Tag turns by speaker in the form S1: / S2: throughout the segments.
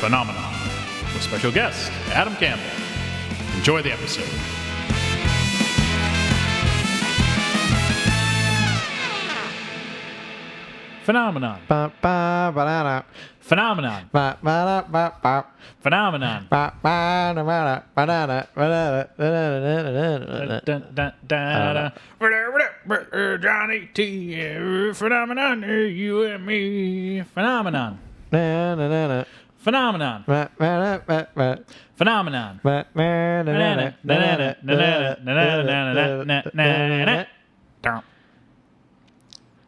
S1: Phenomenon with special guest Adam Campbell. Enjoy the episode. Phenomenon. Phenomenon. Phenomenon. Johnny T. Phenomenon. You and me. Phenomenon. Phenomenon. Phenomenon.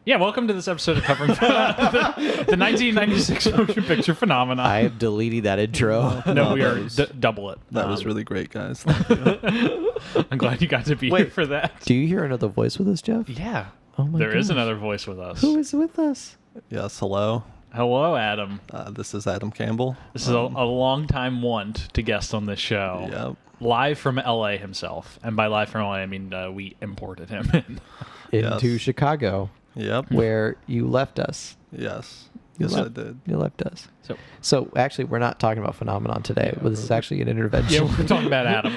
S1: Yeah, welcome to this episode of covering the 1996 motion picture Phenomenon.
S2: I am deleting that intro.
S1: No, we are double it.
S3: That was really great, guys. Thank you.
S1: I'm glad you got to be here for that.
S2: Do you hear another voice with us, Jeff?
S1: Yeah.
S2: Oh my
S1: There is
S2: gosh.
S1: another voice with us.
S2: Who is with us?
S3: Yes, hello.
S1: Hello, Adam.
S3: This is Adam Campbell.
S1: This is a long-time want to guest on this show.
S3: Yep.
S1: Live from LA himself. And by live from LA, I mean we imported him in.
S2: Into
S3: Yes.
S2: Chicago,
S3: Yep.
S2: where you left us.
S3: Yes.
S2: You
S3: Yes, I
S2: left-
S3: did.
S2: You left us.
S1: So,
S2: So actually, we're not talking about Phenomenon today. But this is actually an intervention.
S1: yeah, we're talking about Adam.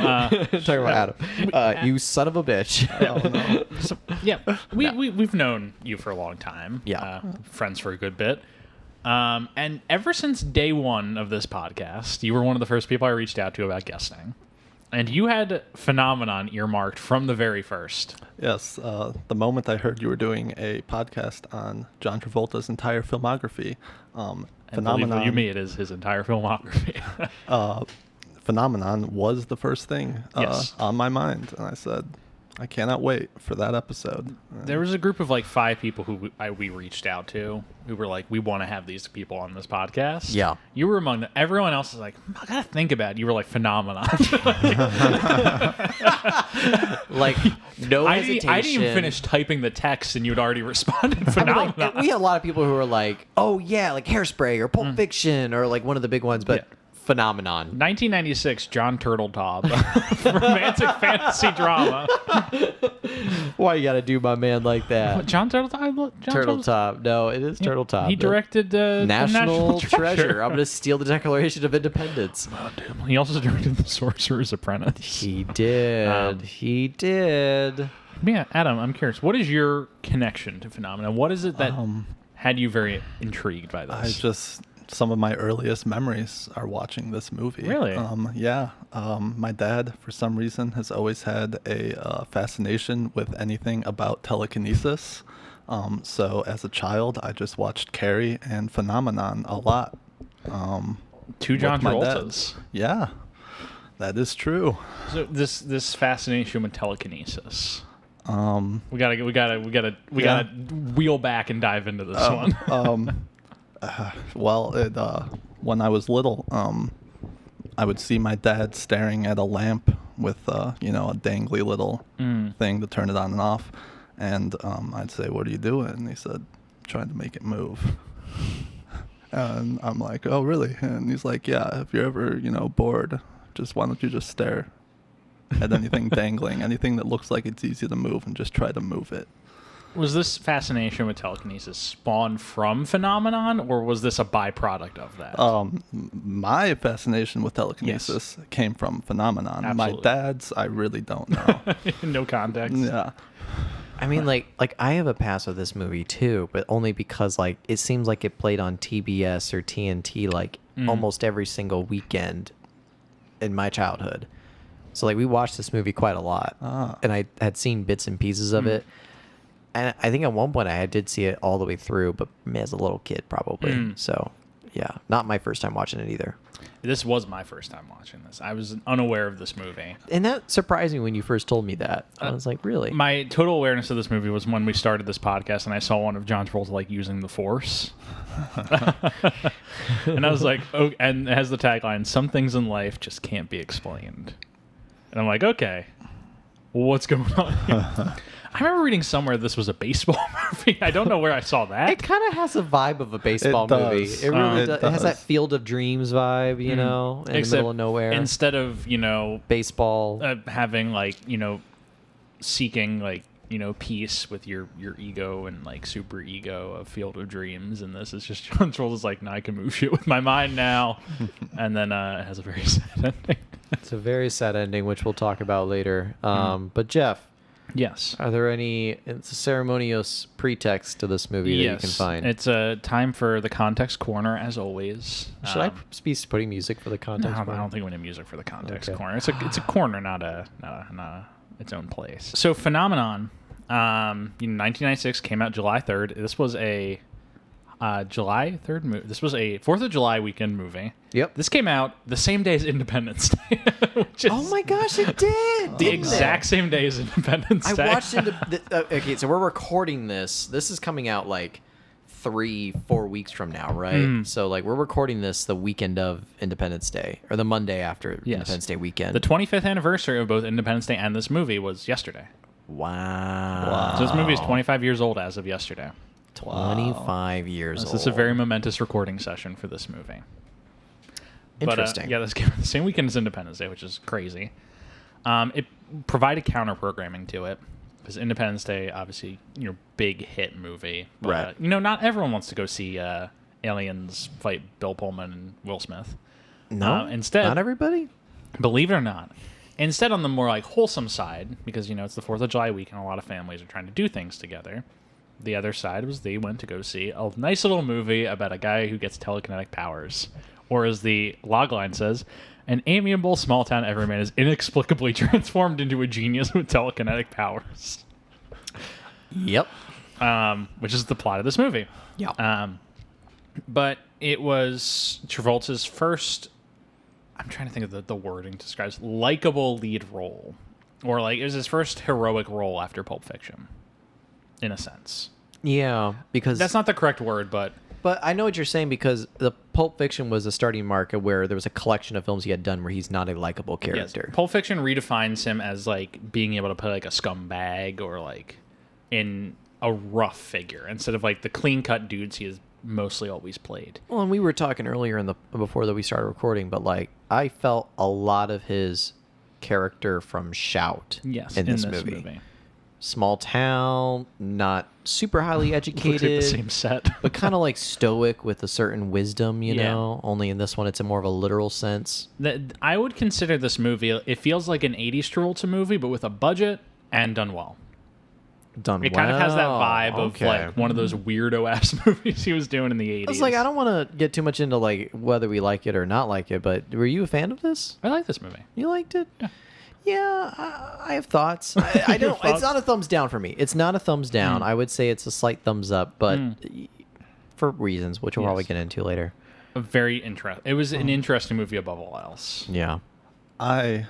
S2: talking about Adam. You son of a bitch.
S3: Oh, no.
S1: So, yeah, we've known you for a long time.
S2: Yeah.
S1: Friends for a good bit. And ever since day one of this podcast, you were one of the first people I reached out to about guesting. And you had Phenomenon earmarked from the very first.
S3: Yes. The moment I heard you were doing a podcast on John Travolta's entire filmography,
S1: And
S3: Phenomenon,
S1: you me, it is his entire filmography.
S3: Phenomenon was the first thing
S1: Yes.
S3: on my mind. And I said, I cannot wait for that episode.
S1: There was a group of like 5 people who we reached out to who were like, we want to have these people on this podcast.
S2: Yeah.
S1: You were among them. Everyone else is like, I got to think about it. You were like, Phenomenon.
S2: Like, no
S1: I
S2: hesitation.
S1: didn't even finish typing the text and you'd already responded
S2: I mean,
S1: Phenomenon.
S2: like, we had a lot of people who were like, oh, yeah, like Hairspray or Pulp Fiction or like one of the big ones, but
S1: Yeah.
S2: Phenomenon.
S1: 1996, John Turtletop. Romantic fantasy drama.
S2: Why you got to do my man like that?
S1: John Turtletop?
S2: Turtletop. No, it is Turtletop.
S1: He directed the
S2: National Treasure. I'm going to steal the Declaration of Independence.
S1: Oh, damn. He also directed The Sorcerer's Apprentice.
S2: He did. He did.
S1: Yeah, Adam, I'm curious. What is your connection to Phenomenon? What is it that had you very intrigued by this?
S3: Some of my earliest memories are watching this movie.
S1: Really?
S3: Yeah. My dad, for some reason, has always had a fascination with anything about telekinesis. So as a child, I just watched Carrie and Phenomenon a lot.
S1: Two John
S3: with my dad.
S1: Travoltas.
S3: Yeah, that is true.
S1: So this fascination with telekinesis. We gotta
S3: Yeah.
S1: wheel back and dive into this one.
S3: When I was little, I would see my dad staring at a lamp with, a dangly little thing to turn it on and off. And I'd say, "What are you doing?" And he said, "Trying to make it move." And I'm like, "Oh, really?" And he's like, "Yeah, if you're ever, bored, why don't you just stare at anything dangling, anything that looks like it's easy to move, and just try to move it."
S1: Was this fascination with telekinesis spawned from Phenomenon, or was this a byproduct of that?
S3: My fascination with telekinesis came from Phenomenon.
S1: Absolutely.
S3: My dad's, I really don't know.
S1: No context.
S3: Yeah.
S2: I mean, like I have a pass with this movie too, but only because like it seems like it played on TBS or TNT like almost every single weekend in my childhood. So like we watched this movie quite a lot, and I had seen bits and pieces of it. And I think at one point I did see it all the way through, but as a little kid probably. So yeah, not my first time watching it either.
S1: This was my first time watching this. I was unaware of this movie.
S2: And that surprised me when you first told me that. I was like, really?
S1: My total awareness of this movie was when we started this podcast and I saw one of John Travolta like using the Force. And I was like, oh, and it has the tagline, "Some things in life just can't be explained." And I'm like, okay, what's going on here? I remember reading somewhere this was a baseball movie. I don't know where I saw that.
S2: It kind of has a vibe of a baseball
S3: It does.
S2: movie. It really
S3: It
S2: does. It has that
S3: does.
S2: Field of Dreams vibe, you know, in the middle of nowhere.
S1: Instead of,
S2: Baseball.
S1: having like, seeking like peace with your ego and like super ego of Field of Dreams, and this is just John Travolta's like, no, I can move shit with my mind now, and then it has a very sad ending.
S2: It's a very sad ending, which we'll talk about later. But Jeff,
S1: Yes.
S2: are there any ceremonious pretext to this movie that you can find?
S1: It's a time for the context corner, as always.
S2: Should I be putting music for the
S1: No,
S2: context?
S1: I
S2: corner?
S1: don't think we need music for the context
S2: Okay.
S1: corner. It's a corner, not its own place. So Phenomenon, 1996 came out July 3rd. This was a July 3rd movie. This was a 4th of July weekend movie.
S2: Yep.
S1: This came out the same day as Independence Day. Which is
S2: Oh my gosh, it did!
S1: the exact same day as Independence Day.
S2: I watched okay, so we're recording this. This is coming out like 3-4 weeks from now, right? So like we're recording this the weekend of Independence Day, or the Monday after Independence Day weekend.
S1: The 25th anniversary of both Independence Day and this movie was yesterday.
S2: Wow.
S1: So this movie is 25 years old as of yesterday.
S2: 25 years old.
S1: This is a very momentous recording session for this movie.
S2: Interesting.
S1: But, yeah, this came out the same weekend as Independence Day, which is crazy. It provided counter programming to it because Independence Day, obviously, big hit movie. But,
S2: Right.
S1: not everyone wants to go see aliens fight Bill Pullman and Will Smith.
S2: No,
S1: instead,
S2: not everybody.
S1: believe it or not, instead on the more like wholesome side, because it's the 4th of July week and a lot of families are trying to do things together. The other side was they went to go see a nice little movie about a guy who gets telekinetic powers. Or as the logline says, an amiable small-town everyman is inexplicably transformed into a genius with telekinetic powers.
S2: Yep.
S1: Which is the plot of this movie.
S2: Yeah.
S1: But it was Travolta's first, I'm trying to think of the wording describes, likable lead role. Or like, it was his first heroic role after Pulp Fiction, in a sense.
S2: Yeah, because
S1: That's not the correct word, but
S2: I know what you're saying, because the Pulp Fiction was a starting mark where there was a collection of films he had done where he's not a likable character.
S1: Pulp Fiction redefines him as like being able to play like a scumbag or like in a rough figure instead of like the clean-cut dudes he has mostly always played.
S2: Well, and we were talking earlier before that we started recording, but like I felt a lot of his character from Shout in this movie. Small town, not super highly educated.
S1: Looks like the same set.
S2: But kind of like stoic with a certain wisdom, you
S1: Yeah.
S2: know? Only in this one, it's in more of a literal sense.
S1: I would consider this movie, it feels like an 80s Travolta movie, but with a budget and done well.
S2: Done
S1: It
S2: well.
S1: kind of has that vibe of
S2: Okay.
S1: like one of those weirdo-ass movies he was doing in the 80s.
S2: I was like, I don't want to get too much into like whether we like it or not like it, but were you a fan of this?
S1: I like this movie.
S2: You liked it? Yeah, I have thoughts. I don't.
S1: thoughts?
S2: It's not a thumbs down for me. It's not a thumbs down. I would say it's a slight thumbs up, but for reasons which we'll probably
S1: Yes.
S2: get into later.
S1: It was an interesting movie above all else.
S2: Yeah.
S3: I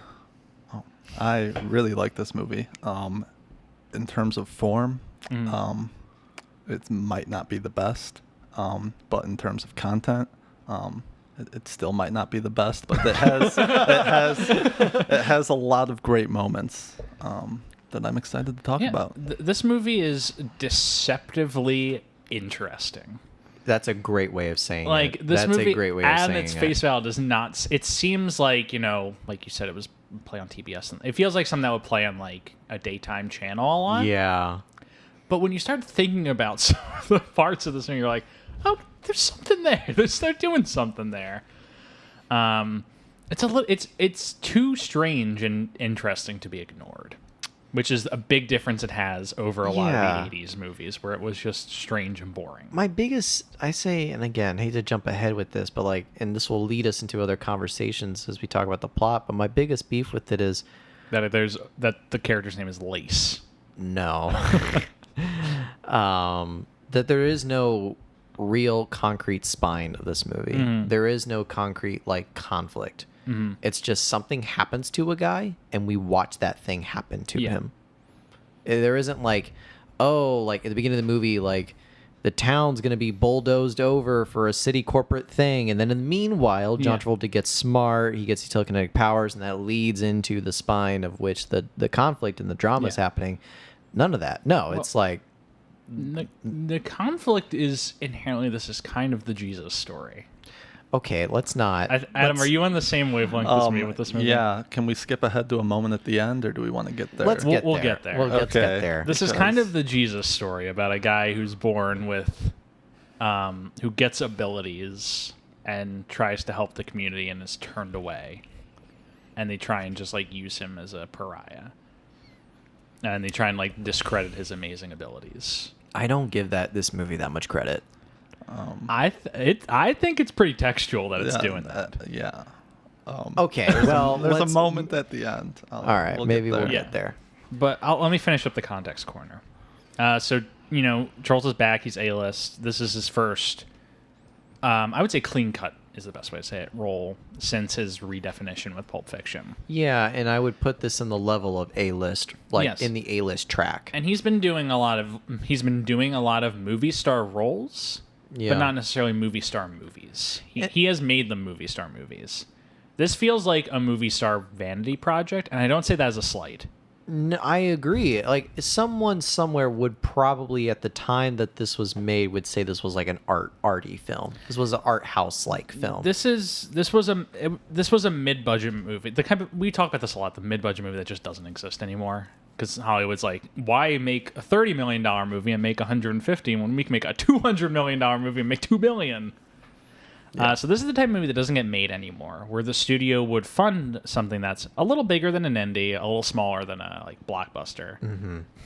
S3: really like this movie. In terms of form, it might not be the best, but in terms of content, it still might not be the best. But it has a lot of great moments that I'm excited to talk about.
S1: This movie is deceptively interesting.
S2: That's a great way of saying
S1: Like
S2: it.
S1: this
S2: That's
S1: movie,
S2: a great way of
S1: at
S2: saying
S1: its
S2: it.
S1: face value, does not. It seems like like you said, it was play on TBS. It feels like something that would play on like a daytime channel a lot.
S2: Yeah.
S1: But when you start thinking about some of the parts of this thing, you're like, oh, there's something there. They're doing something there. It's too strange and interesting to be ignored, which is a big difference it has over a lot of the 80s movies where it was just strange and boring.
S2: My biggest, I say, and again, hate to jump ahead with this, but like, and this will lead us into other conversations as we talk about the plot, but my biggest beef with it is
S1: That the character's name is Lace.
S2: no. That there is no real concrete spine of this movie. There is no concrete like conflict. It's just something happens to a guy and we watch that thing happen to him. There isn't like, oh, like at the beginning of the movie, like the town's going to be bulldozed over for a city corporate thing. And then in the meanwhile, John Travolta gets smart. He gets these telekinetic powers, and that leads into the spine of which the conflict and the drama is happening. None of that. No, it's like,
S1: The conflict is inherently, this is kind of the Jesus story.
S2: Okay, let's not.
S1: Adam, are you on the same wavelength as me with this movie?
S3: Yeah. Can we skip ahead to a moment at the end, or do we want to get there?
S2: Let's get
S1: We'll
S2: there.
S1: get there.
S2: Let's
S3: Okay.
S2: get there.
S1: This is kind of the Jesus story about a guy who's born with, who gets abilities and tries to help the community and is turned away. And they try and just, like, use him as a pariah. And they try and, like, discredit his amazing abilities.
S2: I don't give this movie that much credit.
S1: I think it's pretty textual that it's doing that.
S3: Yeah.
S2: Okay, well,
S3: there's a
S2: let's-
S3: moment at the end.
S2: All right, maybe we'll
S1: Yeah.
S2: get there.
S1: But let me finish up the context corner. So, Travolta's back. He's A-list. This is his first, I would say clean cut is the best way to say it, role since his redefinition with Pulp Fiction.
S2: Yeah, and I would put this in the level of A-list, like
S1: Yes.
S2: in the A-list track.
S1: And he's been doing a lot of movie star roles,
S2: Yeah.
S1: but not necessarily movie star movies. He has made them movie star movies. This feels like a movie star vanity project, and I don't say that as a slight.
S2: No, I agree. Like someone somewhere would probably, at the time that this was made, would say this was like an arty film. This was an art house like film.
S1: This was a mid-budget movie. The kind of, we talk about this a lot. The mid-budget movie that just doesn't exist anymore because Hollywood's like, why make a $30 million movie and make 150 when we can make a $200 million movie and make $2 billion? So this is the type of movie that doesn't get made anymore, where the studio would fund something that's a little bigger than an indie, a little smaller than a blockbuster,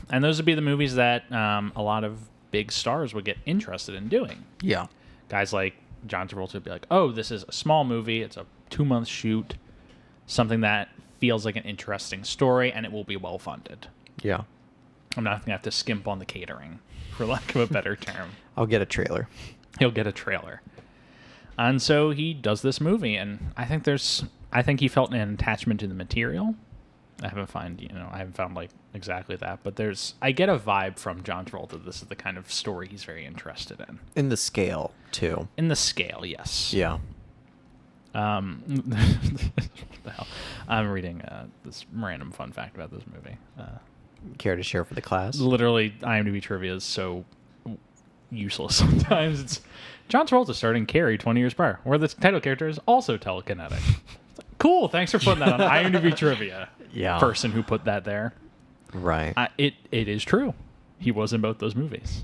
S1: and those would be the movies that a lot of big stars would get interested in doing.
S2: Yeah.
S1: Guys like John Travolta would be like, "Oh, this is a small movie. It's a 2-month shoot, something that feels like an interesting story, and it will be well funded.
S2: Yeah.
S1: I'm not gonna have to skimp on the catering, for lack of a better term.
S2: I'll get a trailer.
S1: He'll get a trailer." And so he does this movie, and I think he felt an attachment to the material. I haven't found like exactly that, but I get a vibe from John Travolta. This is the kind of story he's very interested in.
S2: In the scale, too.
S1: In the scale, yes.
S2: Yeah.
S1: What the hell? I'm reading this random fun fact about this movie.
S2: Care to share for the class?
S1: Literally, IMDb trivia is so useless sometimes. It's John Travolta starred in Carrie 20 years prior, where the title character is also telekinetic. Cool, thanks for putting that on IMDb trivia.
S2: Yeah.
S1: Person who put that there.
S2: Right.
S1: It is true. He was in both those movies.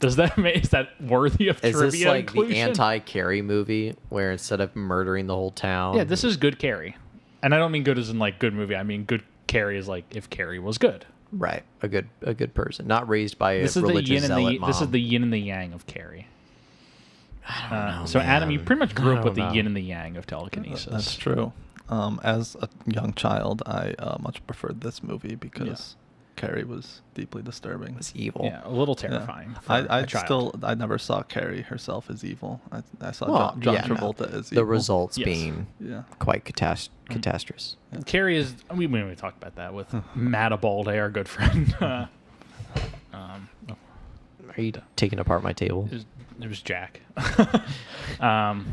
S1: Is that worthy of
S2: Is
S1: trivia
S2: this like
S1: inclusion?
S2: the anti-Carrie movie where instead of murdering the whole town?
S1: Yeah, this is good Carrie. And I don't mean good as in like good movie. I mean good Carrie is like if Carrie was good.
S2: Right. A good person. Not raised by a
S1: This is the
S2: religious
S1: yin and
S2: zealot mom.
S1: this is the yin and the yang of Carrie.
S2: I don't know,
S1: So Adam,
S2: man.
S1: you pretty much grew
S2: I
S1: up with the
S2: don't know.
S1: yin and the yang of telekinesis.
S3: That's true. As a young child, I much preferred this movie because Carrie was deeply disturbing.
S2: It's evil.
S1: Yeah, a little
S3: Yeah.
S1: terrifying. for
S3: I
S1: a child.
S3: I never saw Carrie herself as evil. I saw
S2: Well,
S3: John
S2: yeah, no.
S3: Travolta as
S2: The
S3: evil.
S2: results
S1: Yes.
S2: being
S3: Yeah.
S2: quite catastrophic.
S1: Carrie is. We talked about that with Matt Abalde, our good friend.
S2: Are you taking apart my table?
S1: It was Jack.
S2: Have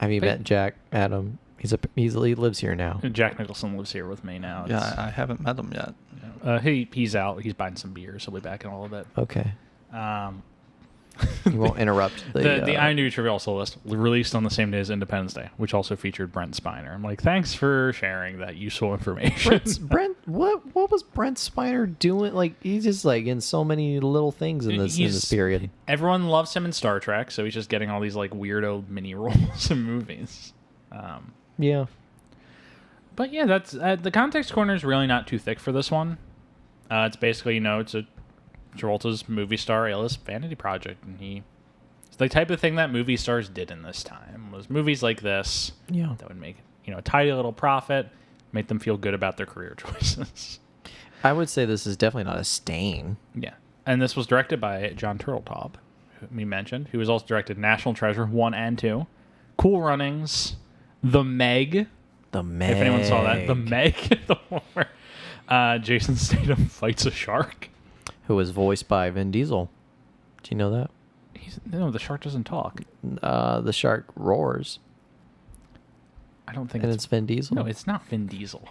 S2: you
S1: But-
S2: met Jack, Adam? He lives here now.
S1: Jack Nicholson lives here with me now.
S3: Yeah, I haven't met him yet.
S1: He's out. He's buying some beers. He'll be back in a little bit.
S2: Okay.
S1: Um,
S2: You won't interrupt the.
S1: the IMDb trivia also list released on the same day as Independence Day, which also featured Brent Spiner. I'm like, thanks for sharing that useful information.
S2: Brent, what was Brent Spiner doing? Like he's just like in so many little things in this period.
S1: Everyone loves him in Star Trek, so he's just getting all these like weirdo mini roles in movies.
S2: Yeah.
S1: But yeah, that's the context corner is really not too thick for this one. It's basically it's a Travolta's movie star A-list vanity project, and it's the type of thing that movie stars did in this time. Was movies like this
S2: Yeah.
S1: that would make a tidy little profit, make them feel good about their career choices.
S2: I would say this is definitely not a stain.
S1: Yeah, and this was directed by John Turteltaub, who we mentioned, who has also directed National Treasure 1 and 2, Cool Runnings, The Meg.
S2: The Meg.
S1: If anyone saw that, The Meg, the one where Jason Statham fights a shark.
S2: Who was voiced by Vin Diesel. Do you know that?
S1: No, the shark doesn't talk.
S2: The shark roars.
S1: I don't think
S2: And it's Vin Diesel?
S1: No, it's not Vin Diesel.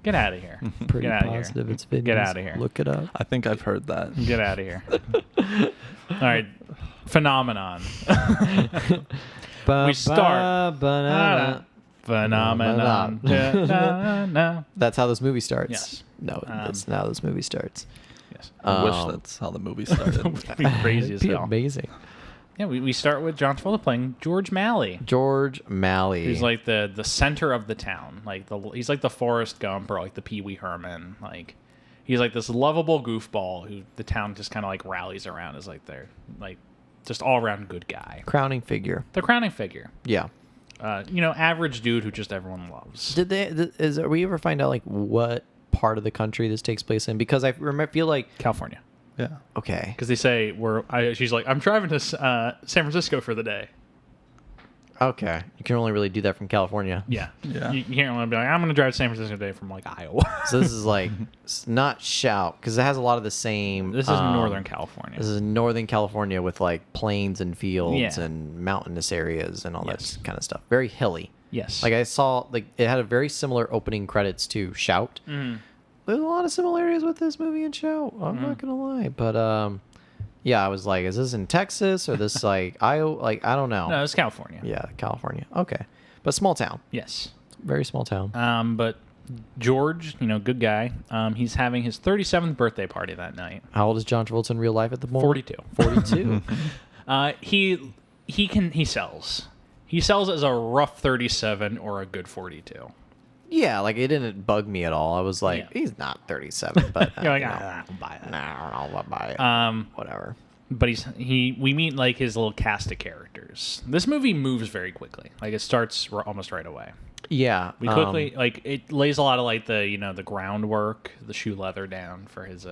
S1: Get out of here.
S2: Pretty
S1: Get out of
S2: positive
S1: here.
S2: it's Vin
S1: Get
S2: Diesel.
S1: out of here.
S2: Look it up.
S3: I think I've heard that.
S1: Get out of here. All right. Phenomenon. We start.
S2: Ba-da-da.
S1: Phenomenon. Da-da-da.
S2: That's how this movie starts.
S1: Yes.
S2: No, that's not how this movie starts.
S1: Yes.
S3: I wish
S2: Um,
S3: that's how the movie started.
S1: It'd be crazy as
S2: It'd be
S1: hell.
S2: amazing.
S1: Yeah, we start with John Travolta playing George Malley.
S2: George Malley.
S1: He's like the center of the town. He's like the Forrest Gump or like the Pee Wee Herman. Like he's like this lovable goofball who the town just kind of like rallies around as like their like just all around good guy.
S2: crowning figure.
S1: The crowning figure.
S2: Yeah.
S1: Average dude who just everyone loves.
S2: Are we ever find out like what part of the country this takes place in? Because I feel like
S1: California.
S3: Yeah.
S2: okay.
S1: Because they say she's like, I'm driving to San Francisco for the day.
S2: Okay. You can only really do that from California.
S1: Yeah.
S3: Yeah.
S1: You can't really be like, I'm going to drive to San Francisco today from like Iowa.
S2: So this is like not shout because it has a lot of the same.
S1: This is Northern California.
S2: This is Northern California with like plains and fields
S1: Yeah.
S2: and mountainous areas and all
S1: Yes.
S2: that kind of stuff. Very hilly.
S1: Yes.
S2: Like I saw, like it had a very similar opening credits to Shout. There's a lot of similarities with this movie and Shout. I'm not gonna lie, but yeah, I was like, is this in Texas or this like Iowa? Like I don't know.
S1: No, it's California.
S2: Yeah, California. Okay, but small town.
S1: Yes.
S2: Very small town.
S1: But George, good guy. He's having his 37th birthday party that night.
S2: How old is John Travolta in real life at the moment?
S1: 42.
S2: 42.
S1: He sells. He sells as a rough 37 or a good 42.
S2: Yeah, like it didn't bug me at all. I was like,
S1: Yeah.
S2: he's not 37, but
S1: You're like,
S2: you know,
S1: I'll buy that.
S2: I'll buy it. Whatever.
S1: But we meet like his little cast of characters. This movie moves very quickly. Like it starts almost right away.
S2: Yeah,
S1: We quickly like it lays a lot of like the the groundwork, the shoe leather down for his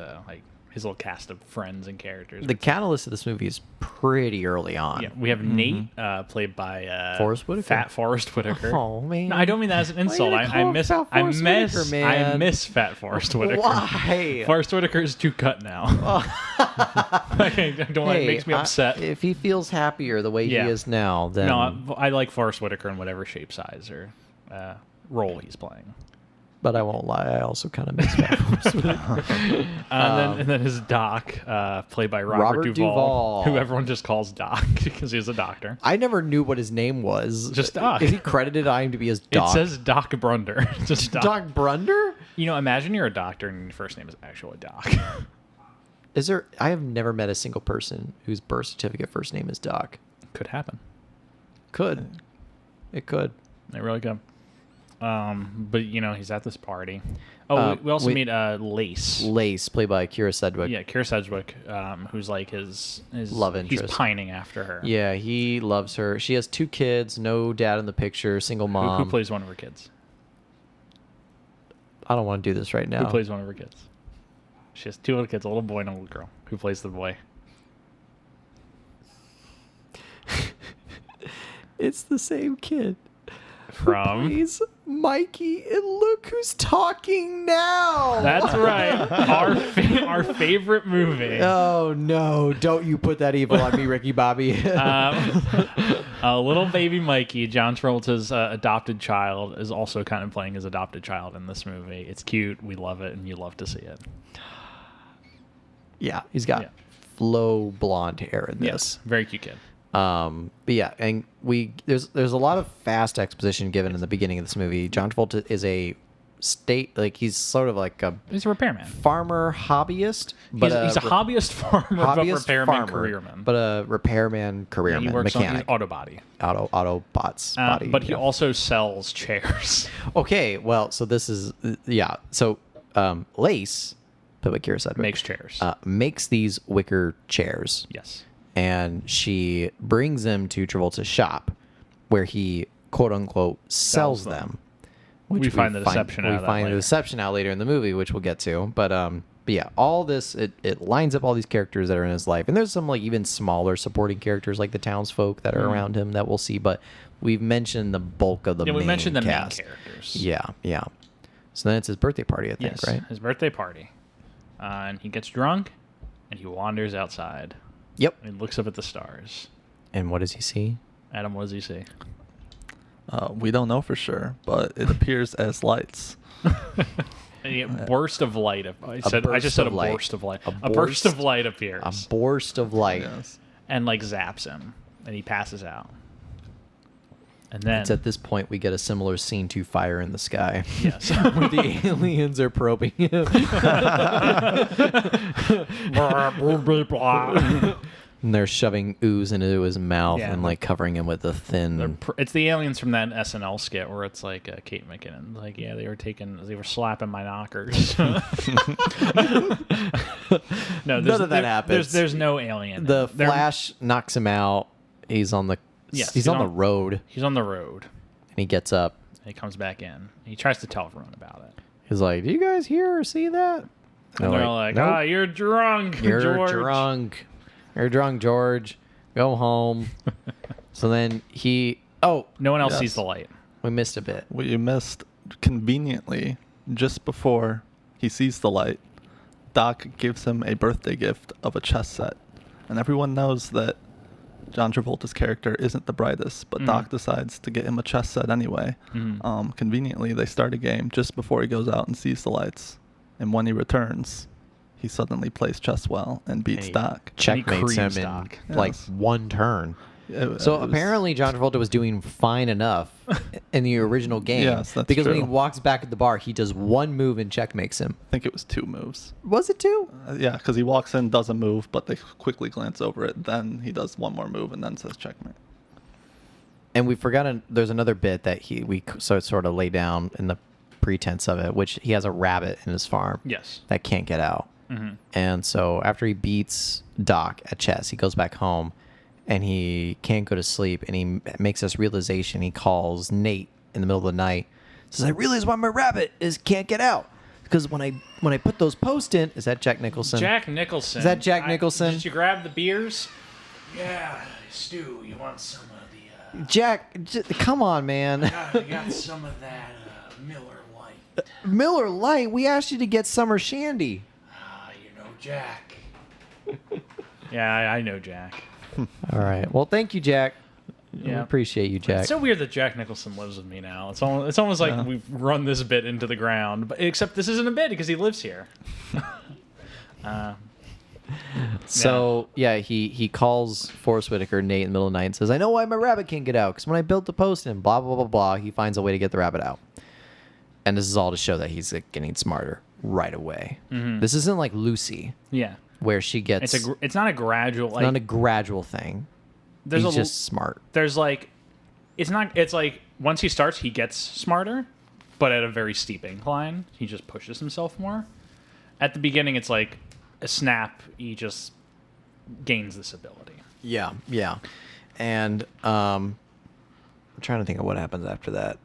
S1: his little cast of friends and characters.
S2: the catalyst of this movie is pretty early on.
S1: Yeah, we have Nate, played by
S2: Forrest Whitaker.
S1: Fat Forrest Whitaker.
S2: Oh man.
S1: No, I don't mean that as an insult.
S2: gonna call
S1: I
S2: him
S1: miss
S2: Fat
S1: I
S2: Forrest
S1: miss
S2: Whitaker,
S1: I
S2: man?
S1: miss Fat Forrest Whitaker.
S2: Why?
S1: Forrest Whitaker is too cut now. I don't like, it makes me upset.
S2: If he feels happier the way
S1: Yeah.
S2: he is now, then
S1: No, I like Forrest Whitaker in whatever shape, size, or role he's playing.
S2: but I won't lie, I also kind of miss Fat Forrest Whitaker.
S1: And then his doc, played by Robert Duvall, who everyone just calls Doc because he's a doctor.
S2: I never knew what his name was.
S1: Just Doc.
S2: Is he credited on IMDb as Doc?
S1: It says Doc Brunder. Just Doc.
S2: Doc Brunder?
S1: Imagine you're a doctor and your first name is actually Doc.
S2: Is there? I have never met a single person whose birth certificate first name is Doc.
S1: Could happen.
S2: Could. It could.
S1: It really could. But he's at this party. Oh, we also meet Lace.
S2: Lace, played by Kira Sedgwick.
S1: Yeah, Keira Sedgwick, who's like his
S2: Love interest.
S1: He's pining after her.
S2: Yeah, he loves her. She has 2 kids, no dad in the picture, single mom.
S1: Who plays one of her kids?
S2: I don't want to do this right now.
S1: Who plays one of her kids? She has 2 little kids, a little boy and a little girl. Who plays the boy?
S2: It's the same kid.
S1: From?
S2: He's Mikey, and look who's talking now.
S1: That's right. Our favorite movie.
S2: Oh no! Don't you put that evil on me, Ricky Bobby.
S1: Little baby Mikey, John Travolta's adopted child, is also kind of playing his adopted child in this movie. It's cute. We love it, and you love to see it.
S2: Yeah, he's got flow blonde hair in this.
S1: Yes, very cute kid.
S2: But yeah, and there's a lot of fast exposition given in the beginning of this movie. John Travolta is a he's sort of like
S1: He's a repairman.
S2: farmer hobbyist, but
S1: He's a hobbyist farmer, but repairman careerman.
S2: But a repairman careerman,
S1: He works
S2: mechanic,
S1: on auto body.
S2: Autobots body.
S1: But he also sells chairs.
S2: Okay, well, so this is So Lace, played by Kira Sedgwick,
S1: Makes chairs.
S2: makes these wicker chairs.
S1: Yes.
S2: And she brings them to Travolta's shop, where he quote unquote sells them. Which
S1: we find the deception out of that
S2: We find the
S1: later.
S2: deception out later in the movie, which we'll get to. But yeah, all this it lines up all these characters that are in his life, and there's some like even smaller supporting characters like the townsfolk that are around him that we'll see. But we've mentioned the bulk of the main
S1: we mentioned the
S2: cast.
S1: main characters.
S2: Yeah. So then it's his birthday party, I think,
S1: Yes,
S2: right?
S1: his birthday party. And he gets drunk, and he wanders outside.
S2: Yep.
S1: And he looks up at the stars.
S2: And what does he see?
S1: Adam, what does he see?
S3: We don't know for sure, but it appears as lights.
S1: A burst of light. I just
S2: burst
S1: said a
S2: of light.
S1: burst of light.
S2: A
S1: A burst of light appears.
S2: A burst of light.
S3: Yes.
S1: and like zaps him, and he passes out. And then
S2: It's at this point we get a similar scene to Fire in the Sky.
S1: yes.
S2: Where the aliens are probing him. And they're shoving ooze into his mouth
S1: Yeah.
S2: and like covering him with a thin.
S1: It's the aliens from that SNL skit where it's like Kate McKinnon, like, yeah, they were slapping my knockers. No,
S2: None of that happens.
S1: There's no alien.
S2: The Flash knocks him out. He's on the.
S1: Yes,
S2: he's on the road,
S1: He's on the road.
S2: and he gets up.
S1: He comes back in. He tries to tell everyone about it.
S2: He's like, "Do you guys hear or see that?"
S1: And they're like,
S2: "Nope.
S1: you're drunk,
S2: You're
S1: George."
S2: drunk. You're drunk, George. Go home." So then he. Oh,
S1: No one else
S3: Yes.
S1: sees the light.
S2: we missed a bit.
S3: What you missed conveniently, just before he sees the light, Doc gives him a birthday gift of a chess set. And everyone knows that John Travolta's character isn't the brightest, but Doc decides to get him a chess set anyway. Conveniently, they start a game just before he goes out and sees the lights. And when he returns, he suddenly plays chess well and beats
S2: he
S3: Doc.
S2: Checkmates him
S1: creams
S2: in
S1: Doc.
S2: like
S3: Yes.
S2: one turn.
S3: It
S2: So
S3: was-
S2: apparently John Travolta was doing fine enough in the original game.
S3: Yes, that's
S2: because when he
S3: true.
S2: walks back at the bar, he does one move and checkmates him.
S3: I think it was 2 moves.
S2: Was it two?
S3: Yeah, because he walks in, does a move, but they quickly glance over it. Then he does one more move and then says checkmate.
S2: And we forgot. There's another bit that we sort of lay down in the pretense of it, which he has a rabbit in his farm.
S1: Yes.
S2: That can't get out. And so after he beats Doc at chess, he goes back home, and he can't go to sleep. And he makes this realization. He calls Nate in the middle of the night. Says, "I realize why my rabbit can't get out, because when I put those posts in." Is that Jack Nicholson?
S1: Jack Nicholson.
S2: Is that Jack Nicholson?
S1: Did you grab the beers? Yeah, Stu, you want some of the...
S2: Jack, come on, man.
S1: I got some of that Miller Lite.
S2: Miller Lite. We asked you to get Summer Shandy.
S1: You know Jack. Yeah, I know Jack.
S2: All right. Well, thank you, Jack. We
S1: Yeah.
S2: appreciate you, Jack.
S1: It's so weird that Jack Nicholson lives with me now. It's almost like we've run this bit into the ground, but except this isn't a bit because he lives here.
S2: So he calls Forrest Whitaker, Nate, in the middle of the night and says, "I know why my rabbit can't get out, because when I built the post in, blah, blah, blah, blah, he finds a way to get the rabbit out." And this is all to show that he's getting smarter right away. This isn't like Lucy,
S1: Yeah,
S2: where she gets...
S1: it's not a gradual. Like,
S2: not a gradual thing.
S1: there's
S2: He's
S1: a,
S2: just smart.
S1: there's like, it's not. It's like once he starts, he gets smarter, but at a very steep incline. He just pushes himself more. At the beginning, it's like a snap. He just gains this ability.
S2: Yeah, yeah. And I'm trying to think of what happens after that.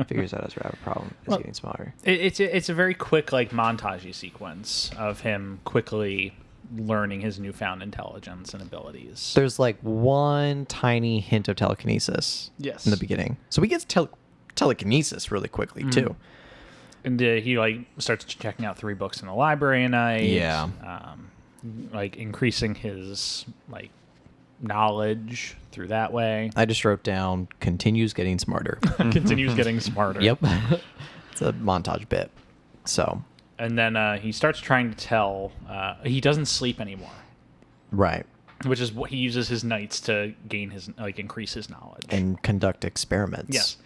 S2: Figures out his rabbit problem is
S1: Well,
S2: getting smaller.
S1: It's a very quick like montagey sequence of him quickly learning his newfound intelligence and abilities.
S2: There's like one tiny hint of telekinesis
S1: Yes.
S2: in the beginning. So he gets telekinesis really quickly, too.
S1: And he like starts checking out 3 books in the library a night.
S2: Yeah.
S1: Like increasing his like knowledge through that way.
S2: I just wrote down, continues getting smarter.
S1: Continues getting smarter.
S2: Yep. It's a montage bit. So,
S1: And then he starts trying to tell. He doesn't sleep anymore,
S2: right.
S1: which is what he uses his nights to gain his increase his knowledge.
S2: And conduct experiments.
S1: Yes.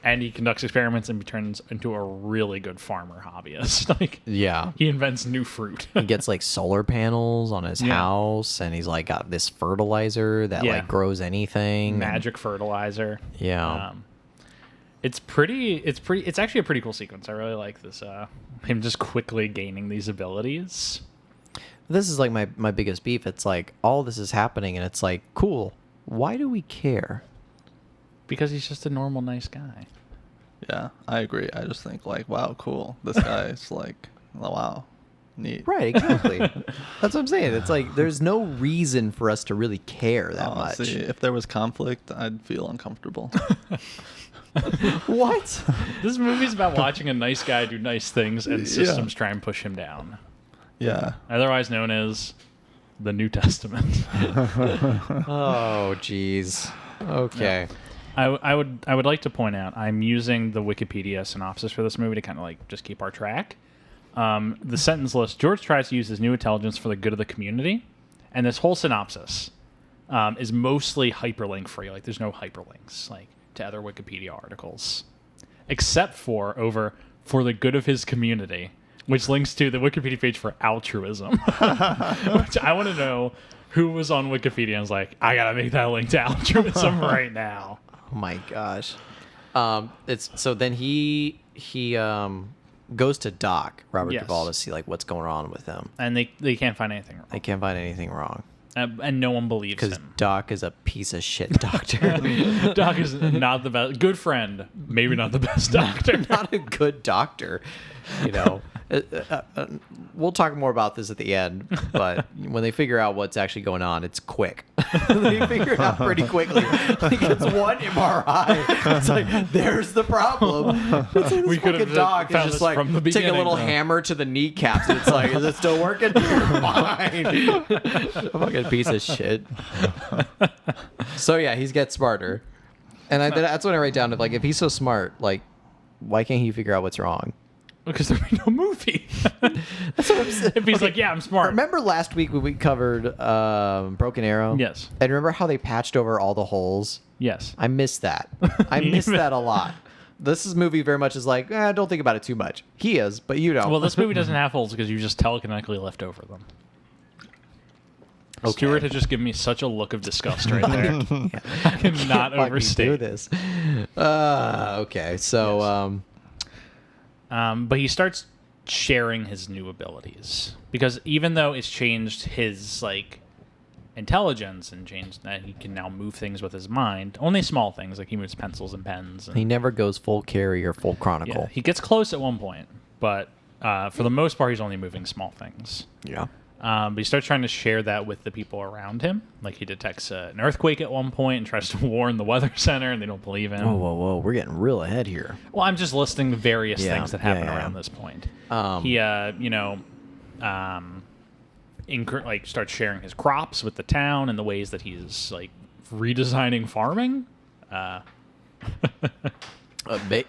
S1: And he conducts experiments and turns into a really good farmer hobbyist. Like,
S2: Yeah.
S1: he invents new fruit.
S2: He gets like solar panels on his
S1: Yeah.
S2: house, and he's like got this fertilizer that
S1: Yeah.
S2: like grows anything.
S1: Magic fertilizer.
S2: Yeah.
S1: It's actually a pretty cool sequence. I really like this. Him just quickly gaining these abilities.
S2: This is like my biggest beef. It's like all this is happening, and it's like, cool. Why do we care?
S1: Because he's just a normal, nice guy.
S3: Yeah, I agree. I just think like, wow, cool. This guy's like, oh, wow, neat.
S2: Right, exactly. That's what I'm saying. It's like there's no reason for us to really care that much.
S3: See, if there was conflict, I'd feel uncomfortable.
S2: What?
S1: This movie's about watching a nice guy do nice things and systems try and push him down.
S3: Yeah.
S1: Otherwise known as the New Testament.
S2: Oh, jeez. Okay.
S1: I would like to point out I'm using the Wikipedia synopsis for this movie to kind of like just keep our track. The sentence list: George tries to use his new intelligence for the good of the community, and this whole synopsis is mostly hyperlink free. Like, there's no hyperlinks like to other Wikipedia articles, except for the good of his community, which links to the Wikipedia page for altruism. Which I want to know who was on Wikipedia and was like, I gotta make that link to altruism right now.
S2: Oh my gosh. Then he goes to Doc, Robert
S1: Yes.
S2: Duvall, to see like what's going on with him.
S1: And they can't find anything wrong.
S2: They can't find anything wrong
S1: And no one believes
S2: because
S1: him.
S2: Doc is a piece of shit doctor.
S1: Doc is not the best. Good friend, maybe not the best doctor.
S2: Not a good doctor, you know. We'll talk more about this at the end, but when they figure out what's actually going on, it's quick. They figure it out pretty quickly. Like, it's one MRI. It's like, there's the problem. It's like this
S1: We could have
S2: fucking doc is
S1: found
S2: just
S1: this
S2: like,
S1: from the
S2: take a
S1: beginning.
S2: little hammer to the kneecaps, and it's like, is it still working? Fine. A fucking piece of shit. So yeah, he gets smarter. And that's when I write down, like, if he's so smart, like, why can't he figure out what's wrong?
S1: Because there'd be no movie.
S2: That's what I'm saying.
S1: If he's like, yeah, I'm smart.
S2: Remember last week when we covered Broken Arrow?
S1: Yes.
S2: And remember how they patched over all the holes?
S1: Yes.
S2: I miss that. I miss that a lot. This movie very much is like, don't think about it too much. He is, but you don't.
S1: Well, this movie doesn't have holes because you just telekinetically left over them.
S2: Okay.
S1: Stuart had just given me such a look of disgust right there. I cannot
S2: Why'd we
S1: overstate.
S2: do this. Okay, so
S1: But he starts sharing his new abilities because even though it's changed his like intelligence and changed that he can now move things with his mind, only small things like he moves pencils and pens. And,
S2: he never goes full carry or full chronicle.
S1: yeah, he gets close at one point, but for the most part, he's only moving small things.
S2: Yeah.
S1: But he starts trying to share that with the people around him. Like he detects an earthquake at one point and tries to warn the weather center, and they don't believe him.
S2: Whoa. We're getting real ahead here.
S1: Well, I'm just listing various
S2: Yeah,
S1: things that happen
S2: yeah.
S1: around this point.
S2: Um,
S1: He, starts sharing his crops with the town and the ways that he's like redesigning farming.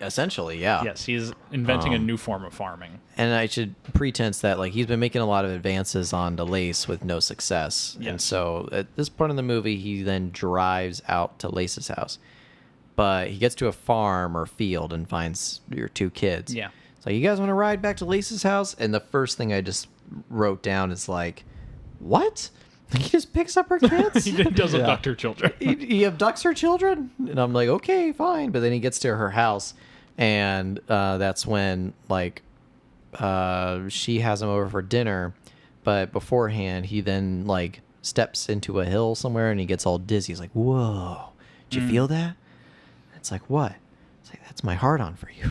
S2: Essentially, yeah.
S1: Yes, he's inventing a new form of farming.
S2: And I should pretense that like he's been making a lot of advances on the Lace with no success. And
S1: Yes.
S2: so at this point in the movie, he then drives out to Lace's house. But he gets to a farm or field and finds your two kids.
S1: Yeah.
S2: So you guys want to ride back to Lace's house? And the first thing I just wrote down is like, what? He just picks up her kids?
S1: He does abduct her children.
S2: he abducts her children? And I'm like, okay, fine. But then he gets to her house, and that's when, like, she has him over for dinner. But beforehand, he then, like, steps into a hill somewhere, and he gets all dizzy. He's like, whoa, did you feel that? It's like, what? It's like, that's my heart on for you.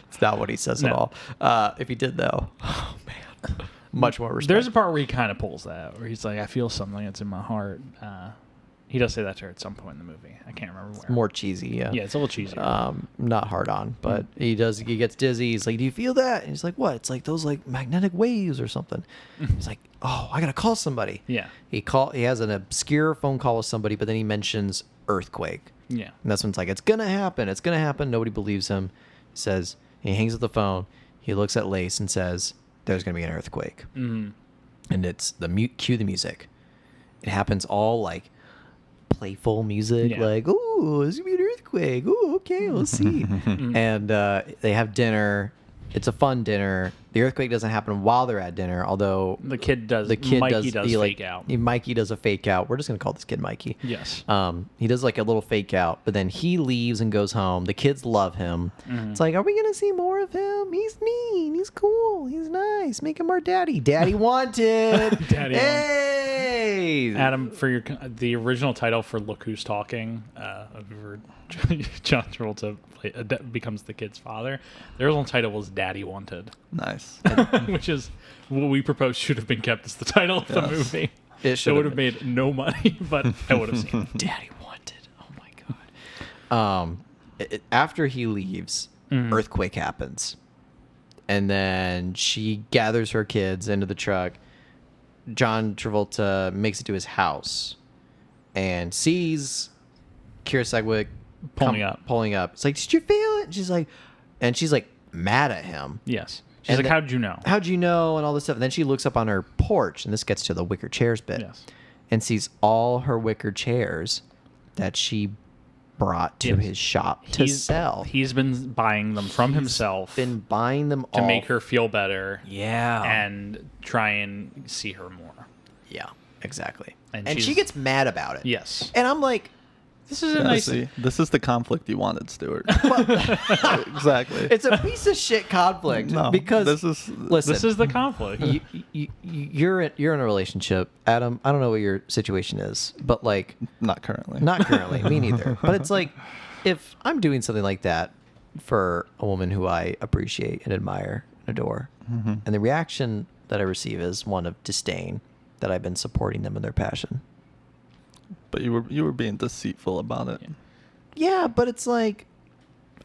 S2: It's not what he says at all. If he did, though, oh, man. Much more respect.
S1: There's a part where he kind of pulls that, where he's like, I feel something that's in my heart. He does say that to her at some point in the movie. I can't remember where.
S2: More cheesy, yeah.
S1: Yeah, it's a little cheesy.
S2: Not hard on, but he gets dizzy. He's like, do you feel that? And he's like, what? It's like those like magnetic waves or something. He's like, oh, I gotta call somebody.
S1: Yeah.
S2: He has an obscure phone call with somebody, but then he mentions earthquake.
S1: Yeah.
S2: And that's when it's like, it's gonna happen. It's gonna happen. Nobody believes him. He hangs up the phone. He looks at Lace and says, there's gonna be an earthquake.
S1: Mm-hmm.
S2: And it's cue the music. It happens all like playful music,
S1: Yeah.
S2: like, ooh, there's gonna be an earthquake. Ooh, okay, we'll see. And they have dinner. It's a fun dinner. The earthquake doesn't happen while they're at dinner, although
S1: The kid does.
S2: Mikey
S1: Mikey does
S2: like,
S1: fake out.
S2: Mikey does a fake out. We're just gonna call this kid Mikey.
S1: Yes.
S2: He does like a little fake out, but then he leaves and goes home. The kids love him. It's like, are we gonna see more of him? He's mean. He's cool. He's nice. Make him our daddy. Daddy wanted.
S1: Daddy
S2: hey.
S1: Adam, for the original title for Look Who's Talking, where John Travolta becomes the kid's father, the original title was Daddy Wanted,
S3: Nice.
S1: which is what we proposed should have been kept as the title of the
S3: Yes.
S1: movie.
S2: It
S1: would have made no money, but I would have seen it.
S2: Daddy wanted. Oh my god. After he leaves, earthquake happens, and then she gathers her kids into the truck. John Travolta makes it to his house and sees Kira Sedgwick
S1: Pulling up.
S2: It's like, did you feel it? And she's like mad at him.
S1: Yes. She's like, how'd you know?
S2: How'd you know? And all this stuff. And then she looks up on her porch, and this gets to the wicker chairs bit,
S1: Yes.
S2: and sees all her wicker chairs that she brought to his shop to sell.
S1: He's been buying them from himself.
S2: Been buying them
S1: to make her feel better.
S2: Yeah.
S1: And try and see her more.
S2: Yeah, exactly.
S1: And
S2: she gets mad about it.
S1: Yes.
S2: And I'm like,
S1: this is a nice.
S3: See, this is the conflict you wanted, Stuart. Exactly.
S2: It's a piece of shit conflict
S3: No,
S2: because
S3: listen,
S1: This is the conflict.
S2: you're in a relationship, Adam. I don't know what your situation is, but like,
S3: not currently.
S2: not currently, me neither. But it's like, if I'm doing something like that for a woman who I appreciate and admire and adore, and the reaction that I receive is one of disdain, that I've been supporting them in their passion.
S3: But you were being deceitful about it.
S2: Yeah, but it's like,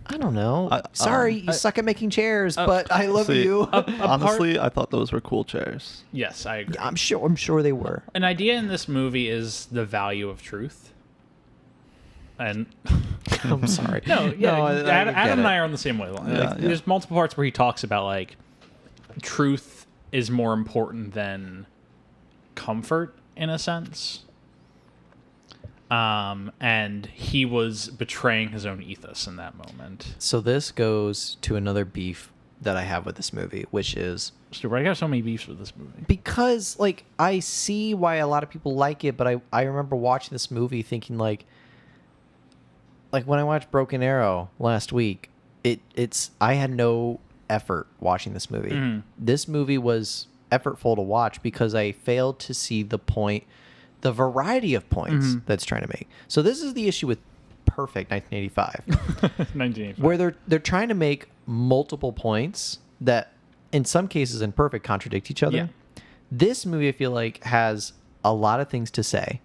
S2: I don't know. Sorry, you suck at making chairs, but I love
S3: See,
S2: you.
S3: Honestly, I thought those were cool chairs.
S1: Yes, I agree.
S2: I'm sure they were.
S1: An idea in this movie is the value of truth. And
S2: I'm sorry.
S1: no, yeah, Adam and
S2: it.
S1: I are on the same wavelength.
S3: Yeah,
S1: Like,
S3: yeah.
S1: There's multiple parts where he talks about like truth is more important than comfort in a sense. And he was betraying his own ethos in that moment.
S2: So this goes to another beef that I have with this movie, which is
S1: Stuart, I got so many beefs with this movie.
S2: because like I see why a lot of people like it, but I remember watching this movie thinking like when I watched Broken Arrow last week, it's I had no effort watching this movie.
S1: Mhm.
S2: This movie was effortful to watch because I failed to see the variety of points that's trying to make. So this is the issue with Perfect 1985.
S1: 1985.
S2: Where they're trying to make multiple points that in some cases in Perfect contradict each other.
S1: Yeah.
S2: This movie I feel like has a lot of things to say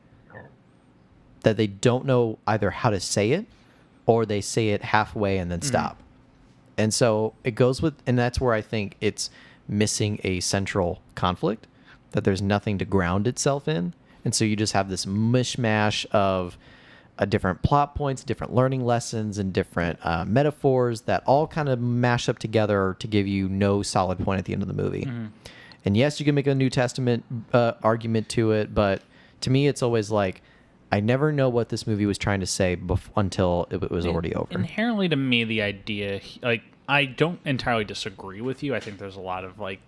S2: that they don't know either how to say it or they say it halfway and then stop. And so it goes with, and that's where I think it's missing a central conflict, that there's nothing to ground itself in. And so you just have this mishmash of different plot points, different learning lessons, and different metaphors that all kind of mash up together to give you no solid point at the end of the movie. And yes, you can make a New Testament argument to it, but to me, it's always like, I never know what this movie was trying to say until it was already over.
S1: Inherently, to me, the idea, like, I don't entirely disagree with you. I think there's a lot of like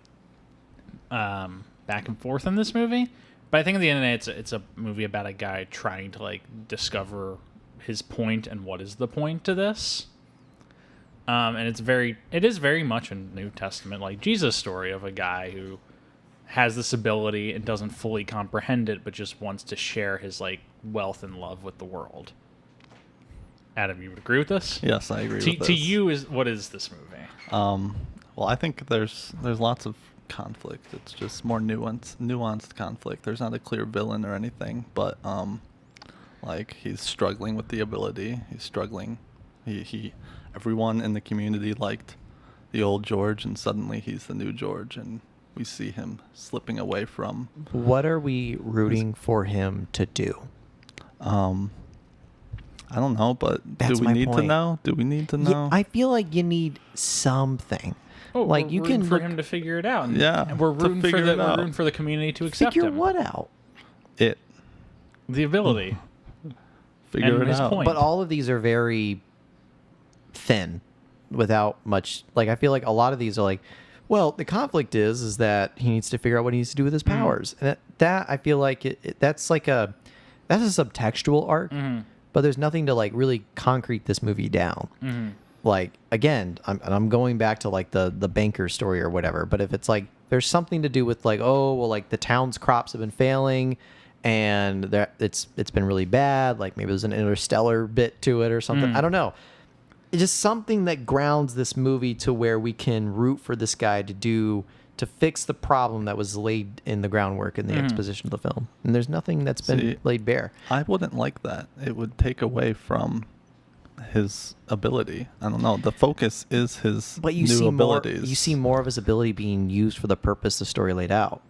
S1: back and forth in this movie. But I think at the end of the day, it's a movie about a guy trying to like discover his point and what is the point to this. And it is very much a New Testament, like Jesus story of a guy who has this ability and doesn't fully comprehend it, but just wants to share his like wealth and love with the world. Adam, you would agree with this?
S3: Yes, I agree with this.
S1: To you, what is this movie?
S3: Well, I think there's lots of conflict. It's just more nuanced conflict. There's not a clear villain or anything, but like he's struggling with the ability. He's struggling. He everyone in the community liked the old George, and suddenly he's the new George, and we see him slipping away from.
S2: What are we rooting for him to do?
S3: I don't know, but
S2: That's
S3: do we
S2: my
S3: need to
S2: point.
S3: know? Do we need to know?
S2: I feel like you need something.
S1: Oh,
S2: like
S1: we're
S2: you
S1: rooting
S2: can
S1: for
S2: look,
S1: him to figure it out. And,
S3: Yeah,
S1: and we're
S3: to
S1: rooting for
S3: figure it
S1: we're
S3: out.
S1: rooting for the community to accept
S2: figure
S1: him.
S2: what out.
S3: It.
S1: The ability.
S3: Figure
S1: And
S3: it
S1: his
S3: out.
S1: point.
S2: But all of these are very thin, without much. Like I feel like a lot of these are like, well, the conflict is that he needs to figure out what he needs to do with his powers, and that I feel like that's a subtextual arc, but there's nothing to like really concrete this movie down. Like again, I'm going back to like the banker story or whatever. But if it's like there's something to do with like, oh well, like the town's crops have been failing, and it's been really bad. Like maybe there's an interstellar bit to it or something. I don't know. It's just something that grounds this movie to where we can root for this guy to fix the problem that was laid in the groundwork in the exposition of the film. And there's nothing that's been laid bare.
S3: I wouldn't like that. It would take away from his ability. I don't know. The focus is his new abilities.
S2: You see more of his ability being used for the purpose the story laid out.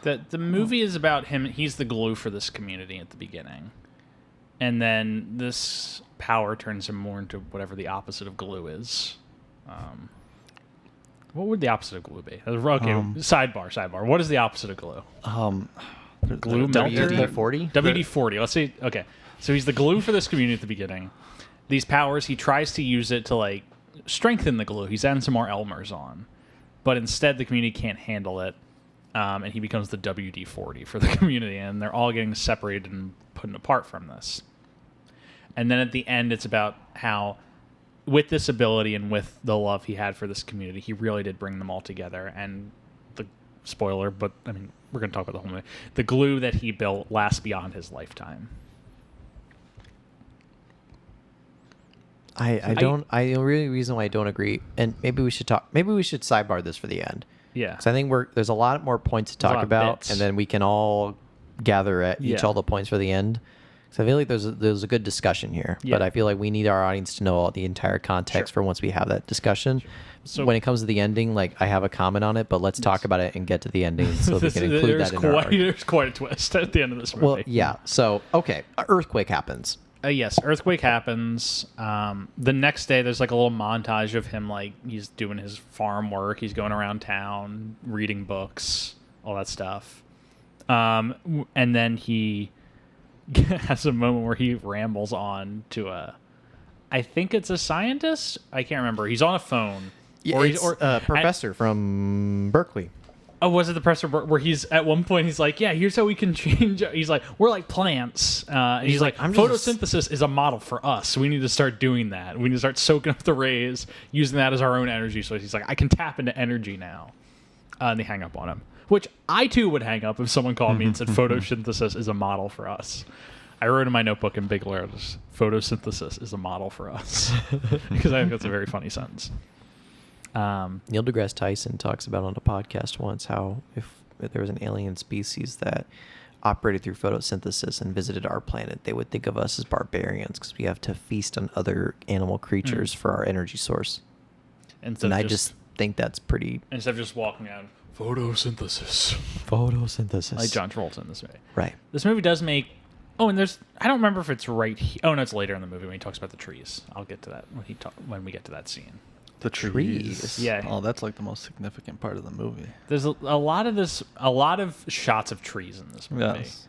S1: The movie is about him. He's the glue for this community at the beginning. And then this power turns him more into whatever the opposite of glue is. What would the opposite of glue be? Okay, sidebar. What is the opposite of glue? Glue melter?
S2: WD-40?
S1: WD-40. Let's see. Okay, so he's the glue for this community at the beginning. These powers, he tries to use it to like strengthen the glue. He's adding some more Elmers on, but instead the community can't handle it, and he becomes the WD-40 for the community, and they're all getting separated and put apart from this. And then at the end, it's about how, with this ability and with the love he had for this community, he really did bring them all together. And the spoiler, but I mean, we're going to talk about the whole movie. The glue that he built lasts beyond his lifetime.
S2: The really reason why I don't agree, and maybe we should sidebar this for the end.
S1: Yeah.
S2: Because I think there's a lot more points to talk about, and then we can all gather at all the points for the end. So I feel like there's a good discussion here, but I feel like we need our audience to know all the entire context for once we have that discussion. Sure. So when it comes to the ending, like I have a comment on it, but let's talk about it and get to the ending so we can include that in our arc.
S1: There's quite a twist at the end of this movie.
S2: Well, yeah. So, okay, earthquake happens.
S1: Yes, earthquake happens. The next day, there's like a little montage of him, like he's doing his farm work. He's going around town, reading books, all that stuff. And then he has a moment where he rambles on to I think it's a scientist. I can't remember. He's on a phone.
S2: Yeah, it's a professor from Berkeley.
S1: Oh, was it the professor where he's at one point he's like, yeah, here's how we can change. He's like, we're like plants. And he's like, photosynthesis is a model for us. We need to start doing that. We need to start soaking up the rays, using that as our own energy. So he's like, I can tap into energy now. And they hang up on him, which I too would hang up if someone called me and said photosynthesis is a model for us. I wrote in my notebook in big letters, photosynthesis is a model for us. Because I think that's a very funny sentence.
S2: Neil deGrasse Tyson talks about on a podcast once how if there was an alien species that operated through photosynthesis and visited our planet, they would think of us as barbarians because we have to feast on other animal creatures for our energy source. And I just think that's pretty...
S1: Instead of just walking out, photosynthesis.
S2: Photosynthesis.
S1: Like John Travolta in this movie.
S2: Right.
S1: This movie does make... Oh, and there's... I don't remember if it's right here. Oh, no, it's later in the movie when he talks about the trees. I'll get to that when we get to that scene.
S3: The trees.
S1: Yeah.
S3: Oh, that's like the most significant part of the movie.
S1: There's a lot of shots of trees in this movie.
S3: Yes.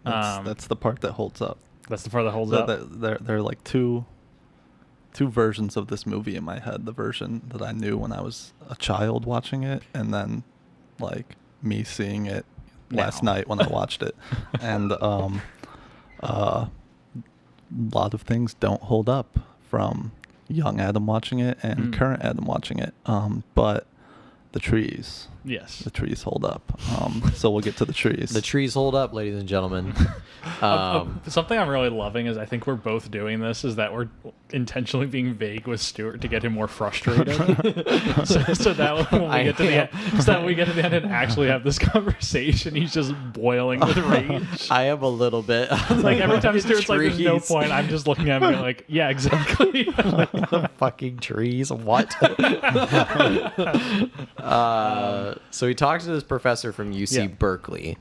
S3: That's the part that holds up.
S1: That's the part that holds up.
S3: There are like two versions of this movie in my head. The version that I knew when I was a child watching it, and then like me seeing it last night when I watched it. And a lot of things don't hold up from young Adam watching it and current Adam watching it, but the trees hold up, so we'll get to the trees.
S2: The trees hold up, ladies and gentlemen.
S1: Something I'm really loving is I think we're both doing this is that we're intentionally being vague with Stuart to get him more frustrated. so that when we get to the end, and actually have this conversation, he's just boiling with rage.
S2: I am a little bit
S1: like every time Stuart's like, "There's no point," I'm just looking at him and like, "Yeah, exactly."
S2: The fucking trees. What? So he talks to this professor from UC Berkeley,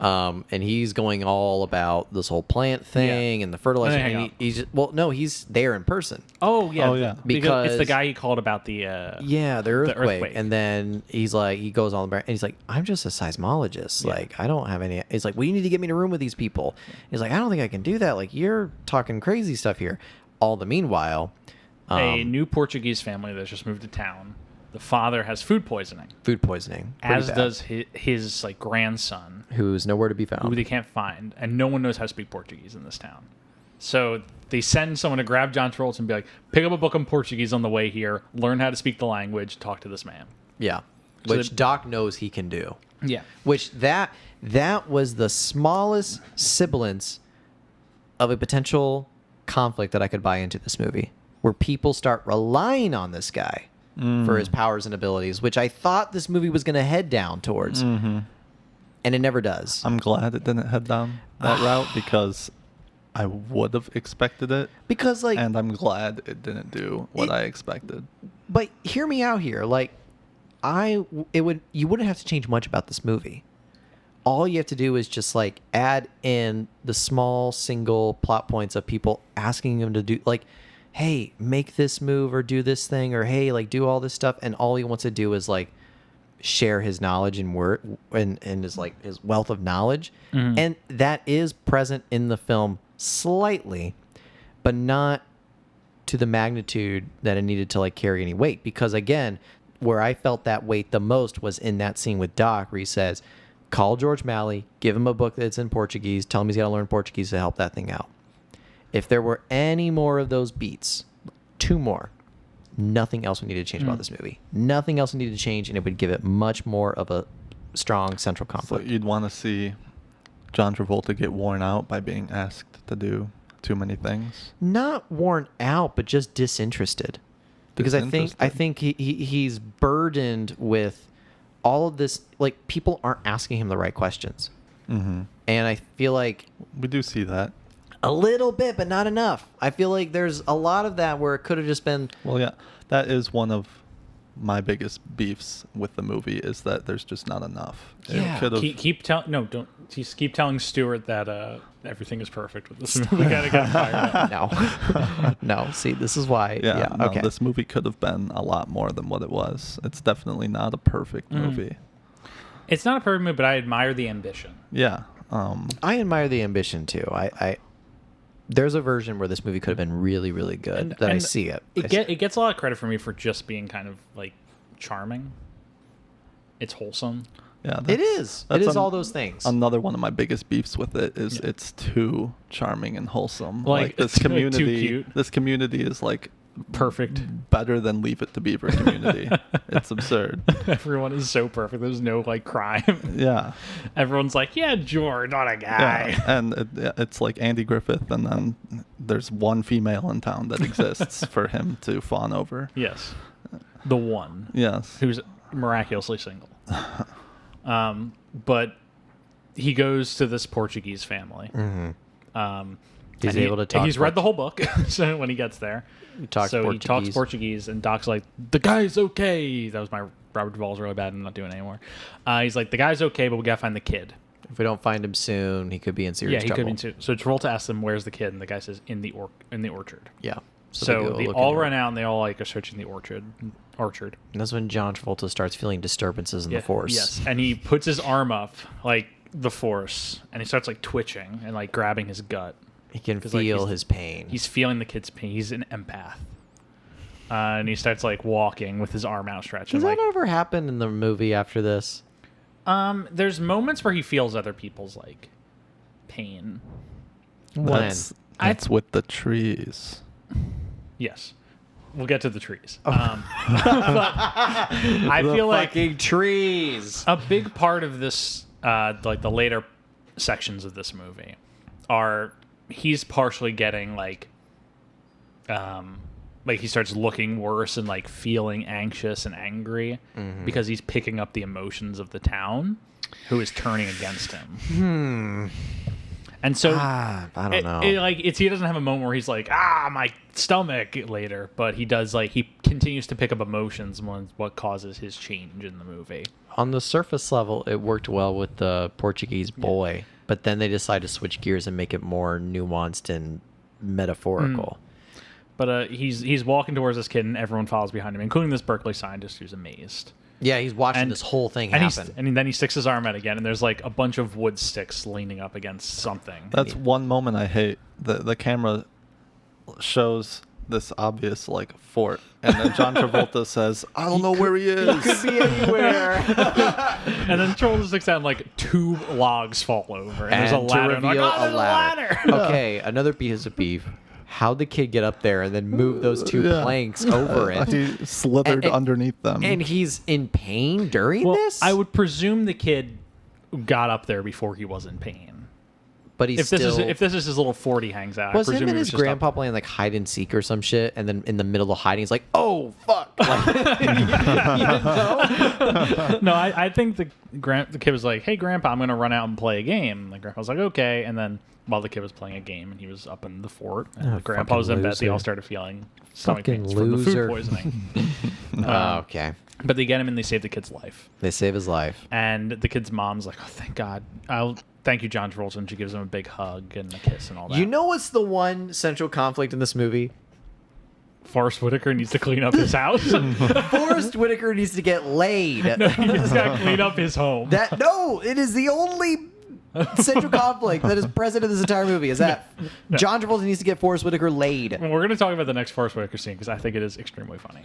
S2: and he's going all about this whole plant thing and the fertilizer. And he's there in person.
S1: Oh yeah,
S2: because
S1: it's the guy he called about the
S2: earthquake. And then he goes on and he's like, I'm just a seismologist. Yeah. Like I don't have any. He's like, well, you need to get me in a room with these people. He's like, I don't think I can do that. Like you're talking crazy stuff here. All the meanwhile,
S1: a new Portuguese family that's just moved to town. The father has food poisoning. As does his like grandson,
S2: who's nowhere to be found.
S1: Who they can't find, and no one knows how to speak Portuguese in this town. So they send someone to grab John Travolta and be like, "Pick up a book on Portuguese on the way here. Learn how to speak the language. Talk to this man."
S2: Yeah, which Doc knows he can do.
S1: Yeah,
S2: which that was the smallest semblance of a potential conflict that I could buy into this movie, where people start relying on this guy for his powers and abilities, which I thought this movie was going to head down towards, and it never does.
S3: I'm glad it didn't head down that route because I would have expected it. And I'm glad it didn't do what I expected.
S2: But hear me out here, like you wouldn't have to change much about this movie. All you have to do is just like add in the small single plot points of people asking him to do like. hey, make this move or do this thing, or hey, like do all this stuff, and all he wants to do is like share his knowledge and word and his like his wealth of knowledge. And that is present in the film slightly, but not to the magnitude that it needed to like carry any weight. Because again, where I felt that weight the most was in that scene with Doc, where he says, call George Malley, give him a book that's in Portuguese, tell him he's got to learn Portuguese to help that thing out. If there were any more of those beats, 2 more, nothing else would need to change about this movie. Nothing else would need to change, and it would give it much more of a strong central conflict.
S3: So you'd want to see John Travolta get worn out by being asked to do too many things?
S2: Not worn out, but just disinterested. Because I think he's burdened with all of this. Like, people aren't asking him the right questions. And I feel like
S3: we do see that.
S2: A little bit, but not enough. I feel like there's a lot of that where it could have just been...
S3: Well, yeah, that is one of my biggest beefs with the movie, is that there's just not enough.
S2: Yeah.
S1: Keep telling... No, don't. Just keep telling Stuart that everything is perfect with this movie. We gotta get fired up.
S2: No. See, this is why...
S3: Okay. This movie could have been a lot more than what it was. It's definitely not a perfect movie.
S1: It's not a perfect movie, but I admire the ambition.
S3: Yeah.
S2: I admire the ambition, too. There's a version where this movie could have been really, really good. I see it.
S1: It gets a lot of credit for me for just being kind of like charming. It's wholesome.
S3: Yeah,
S2: it is. It is all those things.
S3: Another one of my biggest beefs with it is it's too charming and wholesome.
S1: Like
S3: this
S1: it's
S3: community,
S1: too cute.
S3: This community is like
S1: perfect,
S3: better than Leave It to Beaver community. It's absurd.
S1: Everyone is so perfect. There's no like crime.
S3: Yeah.
S1: Everyone's like, yeah, George, not a guy.
S3: Yeah. And it's like Andy Griffith, and then there's one female in town that exists for him to fawn over.
S1: Yes. The one.
S3: Yes.
S1: Who's miraculously single. But he goes to this Portuguese family.
S2: He's able to talk.
S1: He's read the whole book. So when he gets there,
S2: he talks
S1: Portuguese, and Doc's like, the guy's okay. That was my Robert Duvall's really bad. I'm not doing it anymore. He's like, the guy's okay, but we gotta find the kid.
S2: If we don't find him soon, he could be in serious trouble.
S1: Could be in serious. So Travolta asks him, "Where's the kid?" And the guy says, "In the orchard."
S2: Yeah.
S1: So they all run out and they all like are searching the orchard.
S2: And that's when John Travolta starts feeling disturbances in the force.
S1: Yes, and he puts his arm up like the force, and he starts like twitching and like grabbing his gut.
S2: He can feel his pain.
S1: He's feeling the kid's pain. He's an empath. And he starts like walking with his arm outstretched.
S2: Does that ever happen in the movie after this?
S1: There's moments where he feels other people's like pain.
S3: That's with the trees.
S1: Yes. We'll get to the trees. But I feel like
S2: trees.
S1: A big part of this, like the later sections of this movie, are he's partially getting like he starts looking worse and like feeling anxious and angry because he's picking up the emotions of the town, who is turning against him. And so
S2: I don't know.
S1: He doesn't have a moment where he's like, my stomach later, but he does he continues to pick up emotions when what causes his change in the movie.
S2: On the surface level, it worked well with the Portuguese boy, but then they decide to switch gears and make it more nuanced and metaphorical.
S1: But he's walking towards this kid, and everyone follows behind him, including this Berkeley scientist who's amazed.
S2: Yeah, he's watching this whole thing happen.
S1: And then he sticks his arm out again, and there's like a bunch of wood sticks leaning up against something.
S3: That's one moment I hate. The camera shows this obvious like fort, and then John Travolta says, "I don't know where he is.
S2: He could be anywhere."
S1: And then Travolta sticks out, and like 2 logs fall over, and there's a ladder. And
S2: reveal
S1: there's a ladder.
S2: Okay, another piece of beef. How'd the kid get up there and then move those 2 planks over it?
S3: He slithered underneath them.
S2: And he's in pain during this?
S1: I would presume the kid got up there before he was in pain.
S2: But he's
S1: if this is his little fort he hangs out.
S2: Was him and his grandpa playing like hide and seek or some shit, and then in the middle of hiding, he's like, "Oh fuck!" Like, you didn't know?
S1: No, I think the kid was like, "Hey, Grandpa, I'm gonna run out and play a game." And the grandpa was like, "Okay," and then while the kid was playing a game and he was up in the fort, and the grandpa was in bed, they all started feeling stomach pains from the food poisoning.
S2: Okay.
S1: But they get him and they save the kid's life.
S2: They save his life.
S1: And the kid's mom's like, "Oh, thank God. Thank you, John Travolta." And she gives him a big hug and a kiss and all that.
S2: You know what's the one central conflict in this movie?
S1: Forrest Whitaker needs to clean up his house.
S2: Forrest Whitaker needs to get laid.
S1: He's got to clean up his home.
S2: It is the only central conflict that is present in this entire movie. Is that John Travolta needs to get Forrest Whitaker laid.
S1: We're going to talk about the next Forrest Whitaker scene because I think it is extremely funny.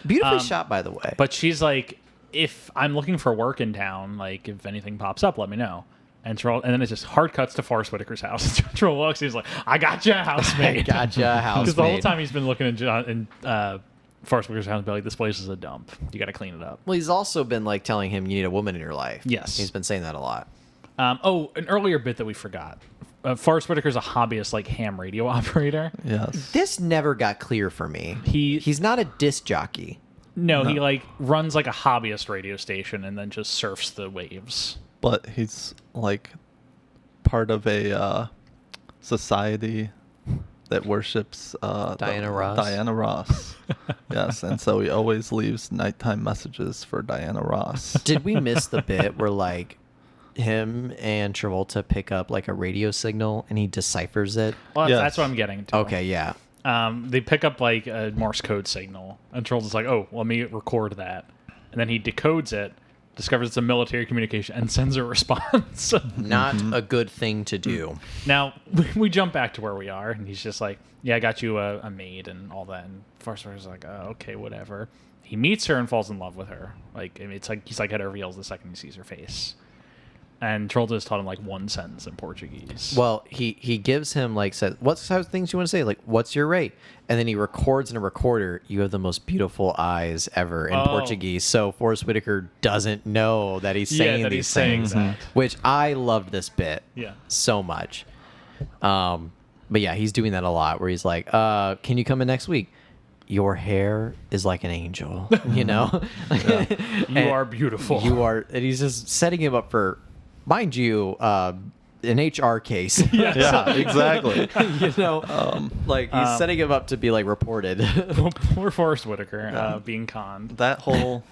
S2: Beautifully shot, by the way.
S1: But she's like, if I'm looking for work in town, like if anything pops up, let me know. And then it just hard cuts to Forrest Whitaker's house. And Troll looks, he's like, I got you a housemaid.
S2: Gotcha, housemaid.
S1: Because the whole time he's been looking in Forrest Whitaker's house and be like, this place is a dump. You got to clean it up.
S2: Well, he's also been like telling him you need a woman in your life.
S1: Yes.
S2: He's been saying that a lot.
S1: An earlier bit that we forgot. Forrest Whitaker's a hobbyist, like ham radio operator.
S3: Yes.
S2: This never got clear for me.
S1: He's
S2: not a disc jockey.
S1: No, he like runs like a hobbyist radio station and then just surfs the waves.
S3: But he's like part of a society that worships
S2: Diana Ross.
S3: Diana Ross. Yes, and so he always leaves nighttime messages for Diana Ross.
S2: Did we miss the bit where like him and Travolta pick up like a radio signal and he deciphers it?
S1: Well,
S3: Yes.
S1: that's what I'm getting to.
S2: Okay, yeah.
S1: They pick up like a Morse code signal, and Travolta's like, "Oh, let me record that," and then he decodes it, discovers it's a military communication, and sends a response.
S2: Not a good thing to do.
S1: Now we jump back to where we are, and he's just like, "Yeah, I got you a maid and all that." And Forrest Whitaker's like, "Oh, okay, whatever." He meets her and falls in love with her. Like, I mean, it's like he's like head over heels the second he sees her face. And Travolta has taught him like one sentence in Portuguese.
S2: Well, he gives him like says, "What type of things you want to say? Like, what's your rate?" And then he records in a recorder, "You have the most beautiful eyes ever" in Portuguese. So Forrest Whitaker doesn't know that he's saying these things, which I loved this bit so much. But yeah, he's doing that a lot where he's like, "Can you come in next week? Your hair is like an angel, you know?
S1: You are beautiful.
S2: You are," and he's just setting him up for, mind you, an HR case.
S3: Yeah, exactly.
S2: You know, like he's setting him up to be like reported.
S1: Poor Forrest Whitaker being conned.
S3: That whole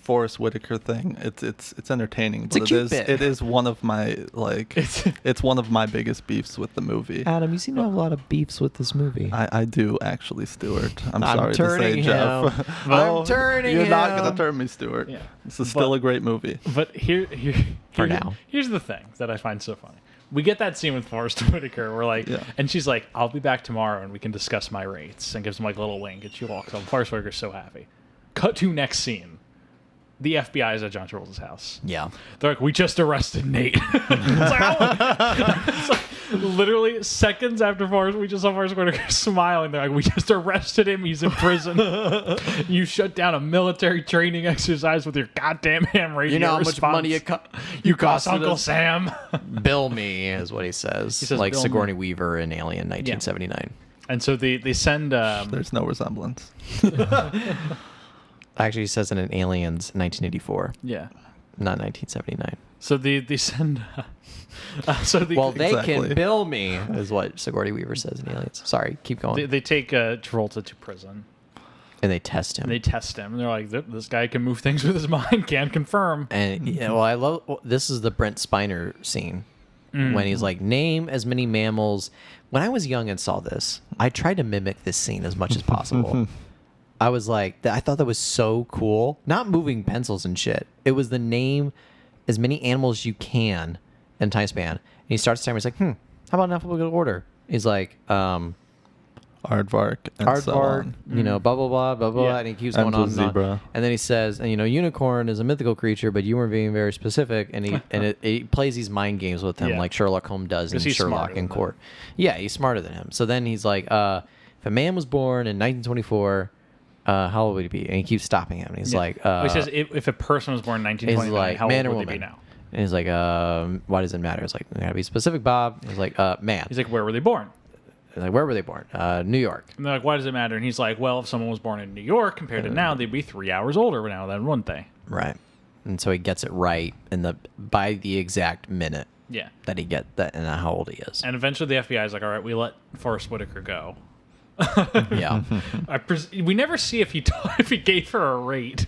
S3: Forrest Whitaker thing, it's entertaining,
S2: It's a
S3: but
S2: cute bit.
S3: it is one of my it's one of my biggest beefs with the movie.
S2: Adam, you seem to have a lot of beefs with this movie.
S3: I do actually, Stuart. I'm
S2: I'm
S3: sorry to say,
S2: turning
S3: Jeff.
S2: him. I'm turning
S3: You're not
S2: him.
S3: gonna turn me, Stuart.
S1: Yeah.
S3: This is still a great movie.
S1: But
S2: For now.
S1: Here's the thing that I find so funny. We get that scene with Forrest Whitaker. We're like, and she's like, "I'll be back tomorrow and we can discuss my rates," and gives him like a little wink, and she walks up. Forrest Whitaker's so happy. Cut to next scene. The FBI is at John Travolta's house.
S2: Yeah.
S1: They're like, "We just arrested Nate." It's like, it's like, literally seconds after we just saw Forrest Whitaker smiling. They're like, "We just arrested him. He's in prison. You shut down a military training exercise with your goddamn ham radio.
S2: You know how much
S1: response.
S2: money
S1: you cost
S2: costed
S1: Uncle
S2: us?
S1: Sam."
S2: Bill me is what he says.
S1: He says,
S2: like
S1: "Bill
S2: Sigourney
S1: me."
S2: Weaver in Alien 1979.
S1: And so they send.
S3: There's no resemblance.
S2: Actually, he says it in Aliens 1984,
S1: Yeah.
S2: not 1979.
S1: So they send.
S2: Well, they
S3: Exactly.
S2: can bill me, is what Sigourney Weaver says in Aliens. Sorry, keep going.
S1: they take Travolta to prison
S2: And they test him.
S1: and they test him. And they're like, "This guy can move things with his mind. Can't confirm."
S2: And yeah, well, I love this is the Brent Spiner scene when he's like, "Name as many mammals." When I was young and saw this, I tried to mimic this scene as much as possible. I was like, I thought that was so cool. Not moving pencils and shit. It was the name as many animals you can in time span. And he starts timing. He's like, how about in alphabetical order? He's like,
S3: Aardvark and so
S2: Aardvark,
S3: on.
S2: you know, blah blah blah blah blah,
S1: Yeah.
S2: and he keeps
S3: And
S2: going on
S3: the
S2: and on.
S3: zebra.
S2: And then he says, and you know, unicorn is a mythical creature, but you weren't being very specific. And it plays these mind games with him,
S1: Yeah.
S2: like Sherlock Holmes does in
S1: 'Cause he's
S2: Sherlock
S1: smarter
S2: in
S1: than
S2: court. Yeah, he's smarter than him. So then he's like, if a man was born in 1924, how old would he be? And he keeps stopping him. And he's like,
S1: he says, if a person was born in
S2: he's
S1: 1929,
S2: like,
S1: how
S2: man or
S1: old would
S2: woman?
S1: they be now?
S2: And he's like, why does it matter? It's like, gotta be specific, Bob. He's like, man.
S1: He's like, "Where were they born?"
S2: He's like, where were they born? New York.
S1: And they're like, "Why does it matter?" And he's like, "Well, if someone was born in New York compared to now, they'd be 3 hours older now than wouldn't they?"
S2: Right. And so he gets it right by the exact minute
S1: Yeah.
S2: that he get that and how old he is.
S1: And eventually the FBI is like, "All right, we let Forrest Whitaker go."
S2: Yeah.
S1: We never see if he if he gave her a rate.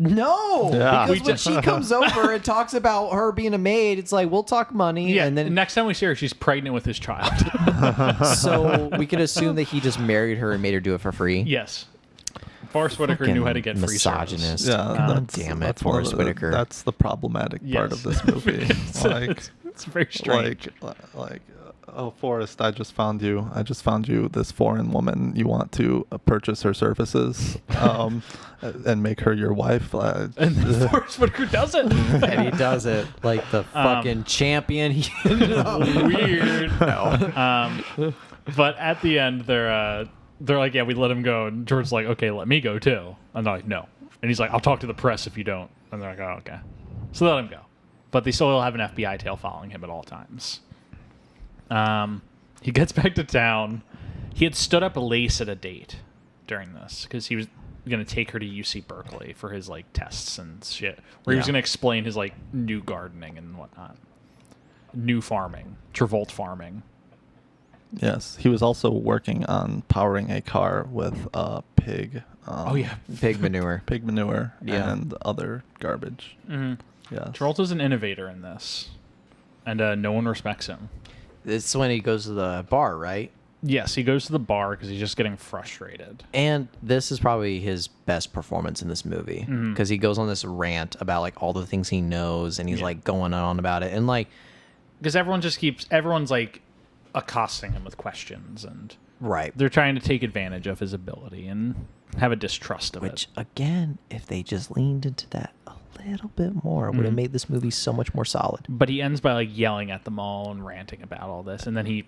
S2: No,
S3: Yeah.
S2: because when she comes over and talks about her being a maid, it's like, we'll talk money.
S1: Yeah,
S2: And then
S1: next time we see her, she's pregnant with his child.
S2: so we could assume that he just married her and made her do it for free.
S1: Yes. Forrest Whitaker knew how to get free service.
S2: misogynist.
S3: Yeah,
S2: God damn it,
S3: that's one of
S2: Forrest
S3: the-
S2: Whitaker.
S3: That's the problematic part
S1: Yes.
S3: of this movie. Like,
S1: It's very strange.
S3: oh, Forrest, I just found you this foreign woman. You want to purchase her services, and make her your wife.
S1: And then Forrest Whitaker does it.
S2: And he does it like the fucking champion.
S1: Weird. But at the end, they're like, yeah, we let him go. And George's like, okay, let me go too. And they're like, no. And he's like, I'll talk to the press if you don't. And they're like, oh, okay. So they let him go. But they still have an FBI tail following him at all times. He gets back to town. He had stood up Lace at a date during this because he was going to take her to UC Berkeley for his like tests and shit, where he was
S2: Yeah.
S1: going to explain his like new gardening and whatnot, new farming, Travolta farming.
S3: Yes, he was also working on powering a car with pig.
S1: Oh yeah,
S2: Pig manure.
S3: Pig manure
S2: Yeah.
S3: and other garbage.
S1: mm-hmm.
S3: Yes.
S1: Travolta's an innovator in this, and no one respects him.
S2: It's when he goes to the bar, right?
S1: Yes, he goes to the bar because he's just getting frustrated.
S2: And this is probably his best performance in this movie because he goes on this rant about like all the things he knows, and he's
S1: Yeah.
S2: like going on about it, and like
S1: Because everyone's like accosting him with questions, and
S2: right.
S1: they're trying to take advantage of his ability and have a distrust of
S2: Which
S1: it.
S2: again, if they just leaned into that a little bit more, it would have made this movie so much more solid.
S1: But he ends by like yelling at them all and ranting about all this, and then he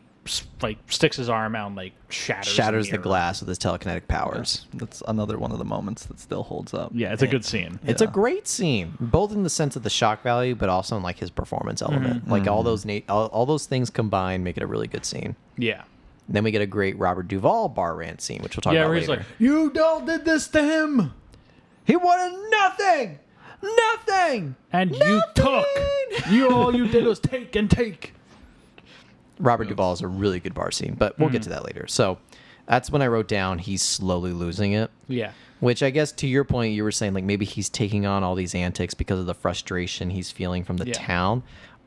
S1: like sticks his arm out and like shatters
S2: The
S1: mirror.
S2: glass with his telekinetic powers.
S3: That's another one of the moments that still holds up.
S1: Yeah, it's a good scene.
S2: It's a
S3: Yeah.
S2: great scene, both in the sense of the shock value, but also in like his performance element. Like all those all those things combined make it a really good scene.
S1: Yeah.
S2: Then we get a great Robert Duvall bar rant scene, which we'll talk
S1: Yeah,
S2: about
S1: where he's
S2: later.
S1: like, "You all did this to him,
S2: He wanted nothing, nothing.
S1: and you took. All you did was take and take."
S2: Robert Duvall is a really good bar scene, but we'll get to that later. So that's when I wrote down he's slowly losing it.
S1: Yeah.
S2: Which I guess to your point, you were saying like maybe he's taking on all these antics because of the frustration he's feeling from the
S1: Yeah.
S2: town,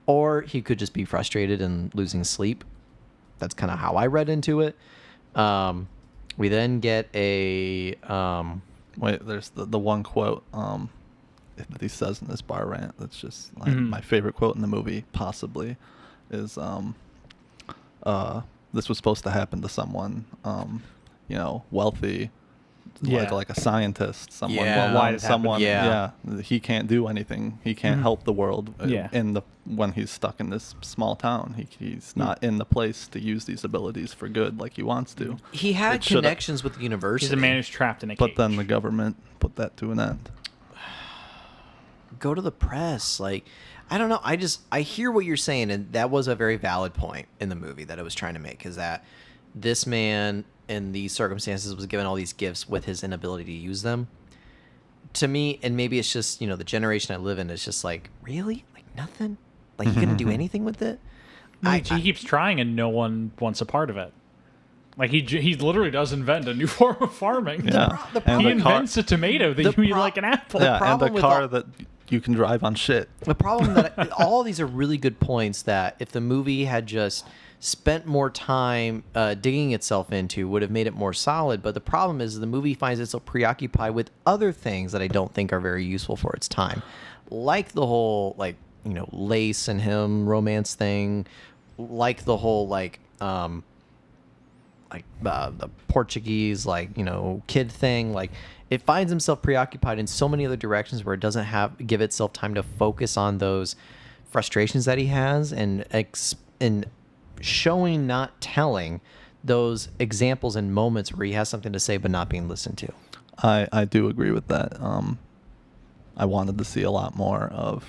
S2: or he could just be frustrated and losing sleep. That's kind of how I read into it. We then get a
S3: Wait, there's the one quote that he says in this bar rant that's just like my favorite quote in the movie, possibly, is this was supposed to happen to someone, wealthy,
S1: Yeah.
S3: like a scientist, someone,
S2: Yeah.
S1: Why did it happen?
S3: someone,
S2: Yeah.
S3: he can't do anything. He can't help the world
S1: Yeah.
S3: when he's stuck in this small town. He's not in the place to use these abilities for good like he wants to.
S2: he had
S3: It shoulda-
S2: connections with the university.
S1: He's a man who's trapped in a cage.
S3: But then the government put that to an end.
S2: Go to the press. Like, I don't know. I hear what you're saying, and that was a very valid point in the movie that I was trying to make, is that this man in these circumstances was given all these gifts with his inability to use them. To me, and maybe it's just, the generation I live in is just like, really? Like nothing? Like you couldn't do anything with it?
S1: he keeps trying, and no one wants a part of it. Like he literally does invent a new form of farming.
S3: Yeah.
S2: the
S3: And
S1: He
S3: the car-
S1: invents a tomato that
S2: the
S1: you eat
S2: pro-
S1: like an apple.
S3: Yeah, and
S2: problem
S3: a
S2: with
S3: car
S2: all-
S3: that you can drive on shit.
S2: The problem that all of these are really good points that if the movie had just spent more time digging itself into would have made it more solid. But the problem is the movie finds itself preoccupied with other things that I don't think are very useful for its time, like the whole Lace and him romance thing, like the whole the Portuguese kid thing. Like it finds himself preoccupied in so many other directions where it doesn't give itself time to focus on those frustrations that he has and showing, not telling, those examples and moments where he has something to say but not being listened to.
S3: I do agree with that. I wanted to see a lot more of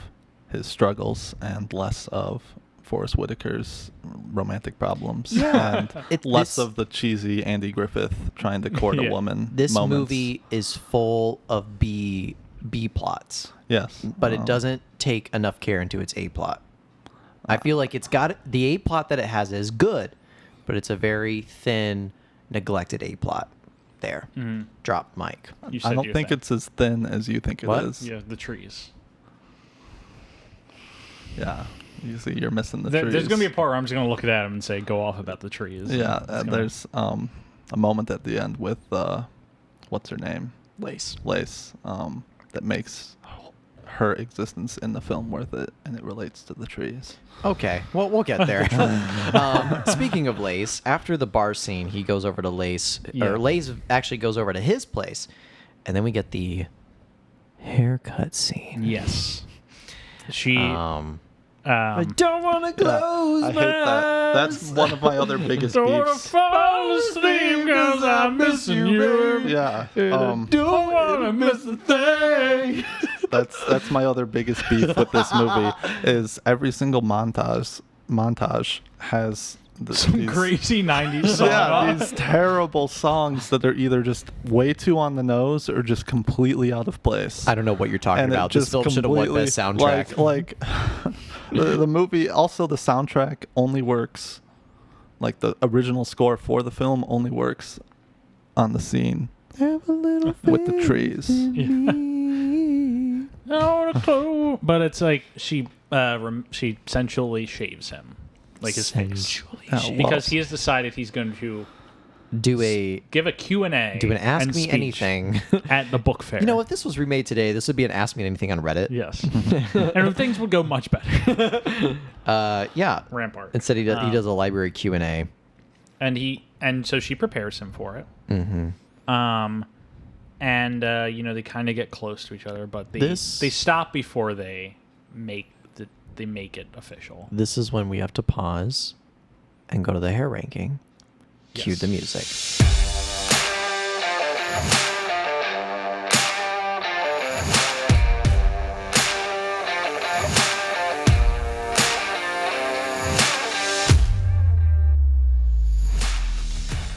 S3: his struggles and less of Forrest Whitaker's romantic problems.
S2: Yeah.
S3: And less of the cheesy Andy Griffith trying to court
S1: Yeah.
S3: a woman
S2: This
S3: moments.
S2: movie is full of B plots,
S3: Yes.
S2: but it doesn't take enough care into its A plot. I feel like it's got the A plot that it has is good, but it's a very thin, neglected A plot. there.
S1: Mhm.
S2: Drop mic.
S1: You
S3: I
S1: said
S3: don't
S1: your
S3: think
S1: thing.
S3: it's as thin as you think it
S2: What?
S3: is.
S1: Yeah, the trees.
S3: Yeah. You see, you're missing the trees.
S1: There's gonna be a part where I'm just gonna look at him and say, "Go off about the trees."
S3: Yeah,
S1: It's gonna-
S3: there's a moment at the end with what's her name?
S2: Lace.
S3: Lace, that makes her existence in the film worth it, and it relates to the trees.
S2: Okay, well, we'll get there. Speaking of Lace, after the bar scene, he goes over to Lace,
S1: Yeah.
S2: or Lace actually goes over to his place, and then we get the haircut scene.
S1: Yes. She.
S2: I don't want to close
S3: I
S2: my
S3: hate that. That's
S2: eyes.
S3: one of my other biggest
S1: Don't wanna
S3: beefs.
S1: fall asleep 'cause I'm missing you.
S3: Yeah,
S1: Don't wanna miss a thing.
S3: that's my other biggest beef with this movie is every single montage has
S1: Some crazy '90s song.
S3: yeah, these terrible songs that are either just way too on the nose or just completely out of place.
S2: I don't know what you're talking
S3: And it
S2: about. This
S3: just
S2: film should have won
S3: completely-
S2: best soundtrack.
S3: Like the movie, also the soundtrack only works, like the original score for the film only works on the scene
S2: Have a little
S3: with the
S2: faith
S3: trees.
S2: in me.
S1: But it's like she sensually shaves him, like his face,
S2: Sensually
S3: Oh,
S2: shaped.
S1: because he has decided he's going to
S2: do a
S1: give a Q&A.
S2: do an Ask
S1: and
S2: Me
S1: speech
S2: Anything.
S1: at the book fair.
S2: You know, if this was remade today, this would be an Ask Me Anything on Reddit.
S1: Yes, and things would go much better.
S2: Yeah.
S1: Rampart.
S2: Instead, he does a library Q&A.
S1: and so she prepares him for it.
S2: Mm-hmm.
S1: And they kind of get close to each other, but they
S2: This-
S1: stop before they make it official.
S2: This is when we have to pause and go to the hair ranking. Cue
S1: Yes.
S2: the music.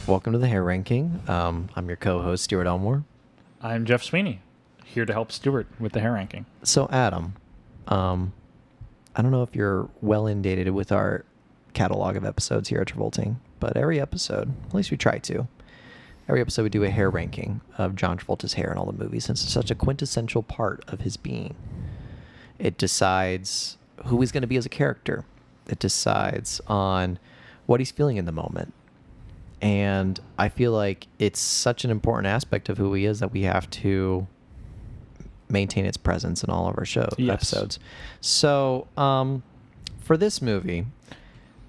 S2: Welcome to the hair ranking. I'm your co-host, Stuart Elmore.
S1: I'm Jeff Sweeney, here to help Stuart with the hair ranking.
S2: So, Adam, I don't know if you're well inundated with our catalog of episodes here at Travolting, but every episode, at least we try to, every episode we do a hair ranking of John Travolta's hair in all the movies, since it's such a quintessential part of his being. It decides who he's going to be as a character. It decides on what he's feeling in the moment. And I feel like it's such an important aspect of who he is that we have to maintain its presence in all of our episodes. So, for this movie,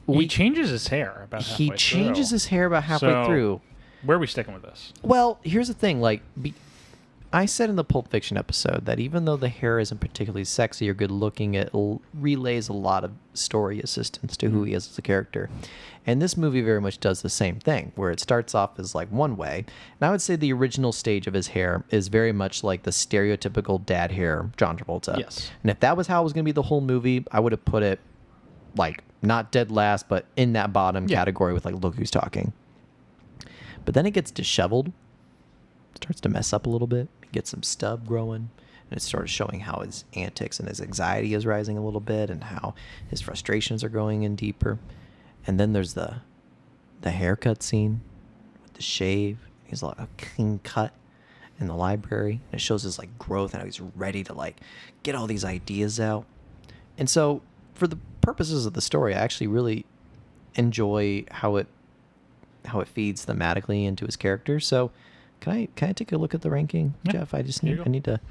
S1: He changes his hair about halfway
S2: he changes
S1: through.
S2: his hair about halfway
S1: So,
S2: through.
S1: Where are we sticking with this?
S2: Well, here's the thing. I said in the Pulp Fiction episode that even though the hair isn't particularly sexy or good looking, it relays a lot of story assistance to who he is as a character. And this movie very much does the same thing, where it starts off as like one way. And I would say the original stage of his hair is very much like the stereotypical dad hair John Travolta.
S1: Yes.
S2: And if that was how it was going to be the whole movie, I would have put it like not dead last, but in that bottom category with like Look Who's Talking. But then it gets disheveled, starts to mess up a little bit, gets some stub growing, and it's sort of showing how his antics and his anxiety is rising a little bit and how his frustrations are going in deeper. And then there's the haircut scene with the shave. He's like a clean cut in the library. And it shows his like growth and how he's ready to like get all these ideas out. And so for the purposes of the story, I actually really enjoy how it feeds thematically into his character. So can I take a look at the ranking,
S1: Yeah.
S2: Jeff? I
S1: you go.
S2: need to.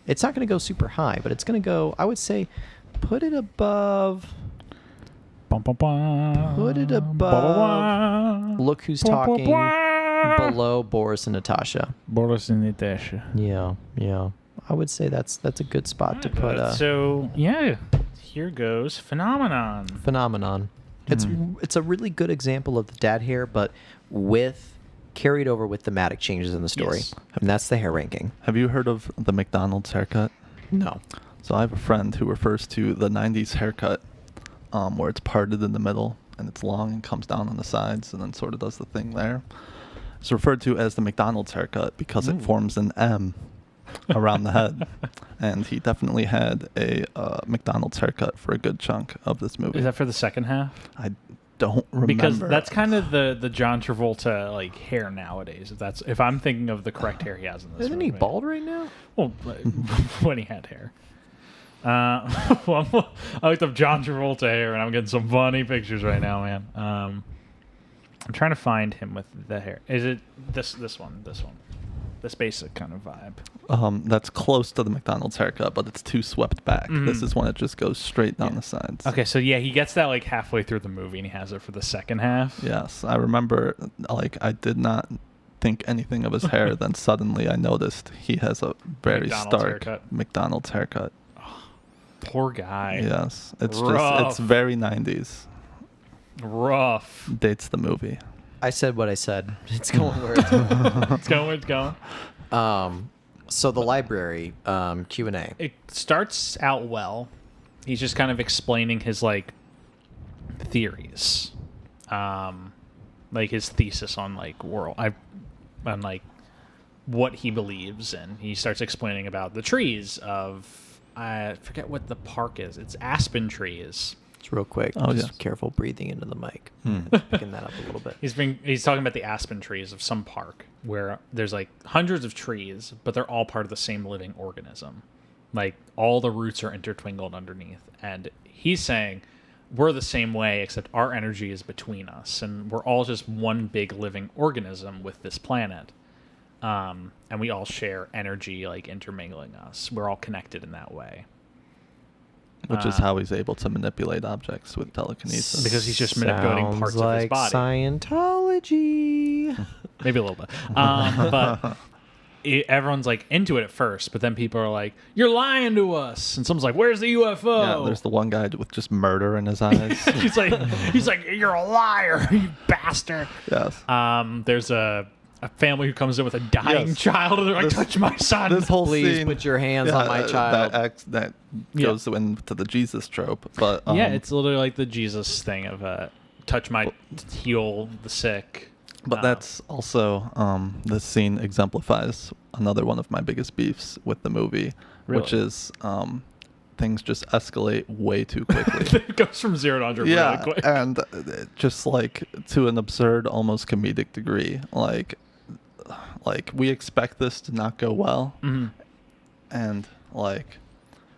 S2: It's not going to go super high, but it's going to go. I would say, put it above. Put it above. Look Who's Talking. Below Boris and Natasha.
S1: Boris and Natasha.
S2: Yeah. I would say that's a good spot to put.
S1: So here goes Phenomenon.
S2: Phenomenon. It's a really good example of the dad hair, but carried over with thematic changes in the story.
S1: Yes.
S2: And that's the hair ranking.
S3: Have you heard of the McDonald's haircut?
S2: No.
S3: So I have a friend who refers to the 90s haircut where it's parted in the middle and it's long and comes down on the sides and then sort of does the thing there. It's referred to as the McDonald's haircut because it forms an M around the head. And he definitely had a McDonald's haircut for a good chunk of this movie.
S1: Is that for the second half?
S3: I don't remember.
S1: Because that's kind of the John Travolta like hair nowadays. If I'm thinking of the correct hair he has in this
S2: Isn't
S1: movie.
S2: he bald right now?
S1: Well, when he had hair. Well, I looked up John Travolta hair, and I'm getting some funny pictures right now, man. I'm trying to find him with the hair. Is it this one? This basic kind of vibe.
S3: That's close to the McDonald's haircut, but it's too swept back. This is when it just goes straight down the sides.
S1: Okay, so yeah, he gets that like halfway through the movie, and he has it for the second half.
S3: Yes, I remember. Like, I did not think anything of his hair. Then suddenly, I noticed he has a very
S1: McDonald's
S3: stark
S1: haircut.
S3: McDonald's haircut.
S1: Poor guy.
S3: Yes, it's
S1: Rough.
S3: it's very 90s.
S1: Rough.
S3: Dates the movie.
S2: I said what I said. It's going where it's going.
S1: It's going. It's going.
S2: So the library, Q&A.
S1: It starts out well. He's just kind of explaining his like theories, like his thesis on like on like what he believes in. He starts explaining about the trees of I forget what the park is. It's aspen trees.
S2: Just real quick.
S3: Oh,
S2: just
S3: yes.
S2: careful breathing into the mic. Picking that up a little bit.
S1: He's talking about the aspen trees of some park where there's like hundreds of trees, but they're all part of the same living organism. Like all the roots are intertwined underneath. And he's saying we're the same way, except our energy is between us, and we're all just one big living organism with this planet. And we all share energy, like intermingling us. We're all connected in that way.
S3: Which is how he's able to manipulate objects with telekinesis.
S1: Because he's just manipulating parts of his body.
S2: Scientology.
S1: Maybe a little bit. But everyone's like into it at first, but then people are like, "You're lying to us," and someone's like, "Where's the UFO?"
S3: Yeah, there's the one guy with just murder in his eyes.
S1: he's like, "You're a liar, you bastard."
S3: Yes.
S1: There's a family who comes in with a dying
S3: Yes.
S1: child, and they're like, "Touch my son."
S3: This whole
S2: Please
S3: scene,
S2: put your hands on my child.
S3: That goes into the Jesus trope, but
S1: yeah, it's literally like the Jesus thing of touch my heal the sick.
S3: But that's also this scene exemplifies another one of my biggest beefs with the movie, which
S1: Really?
S3: is things just escalate way too quickly.
S1: It goes from 0 to 100
S3: Yeah,
S1: really quick.
S3: and just like to an absurd, almost comedic degree. Like we expect this to not go well, and like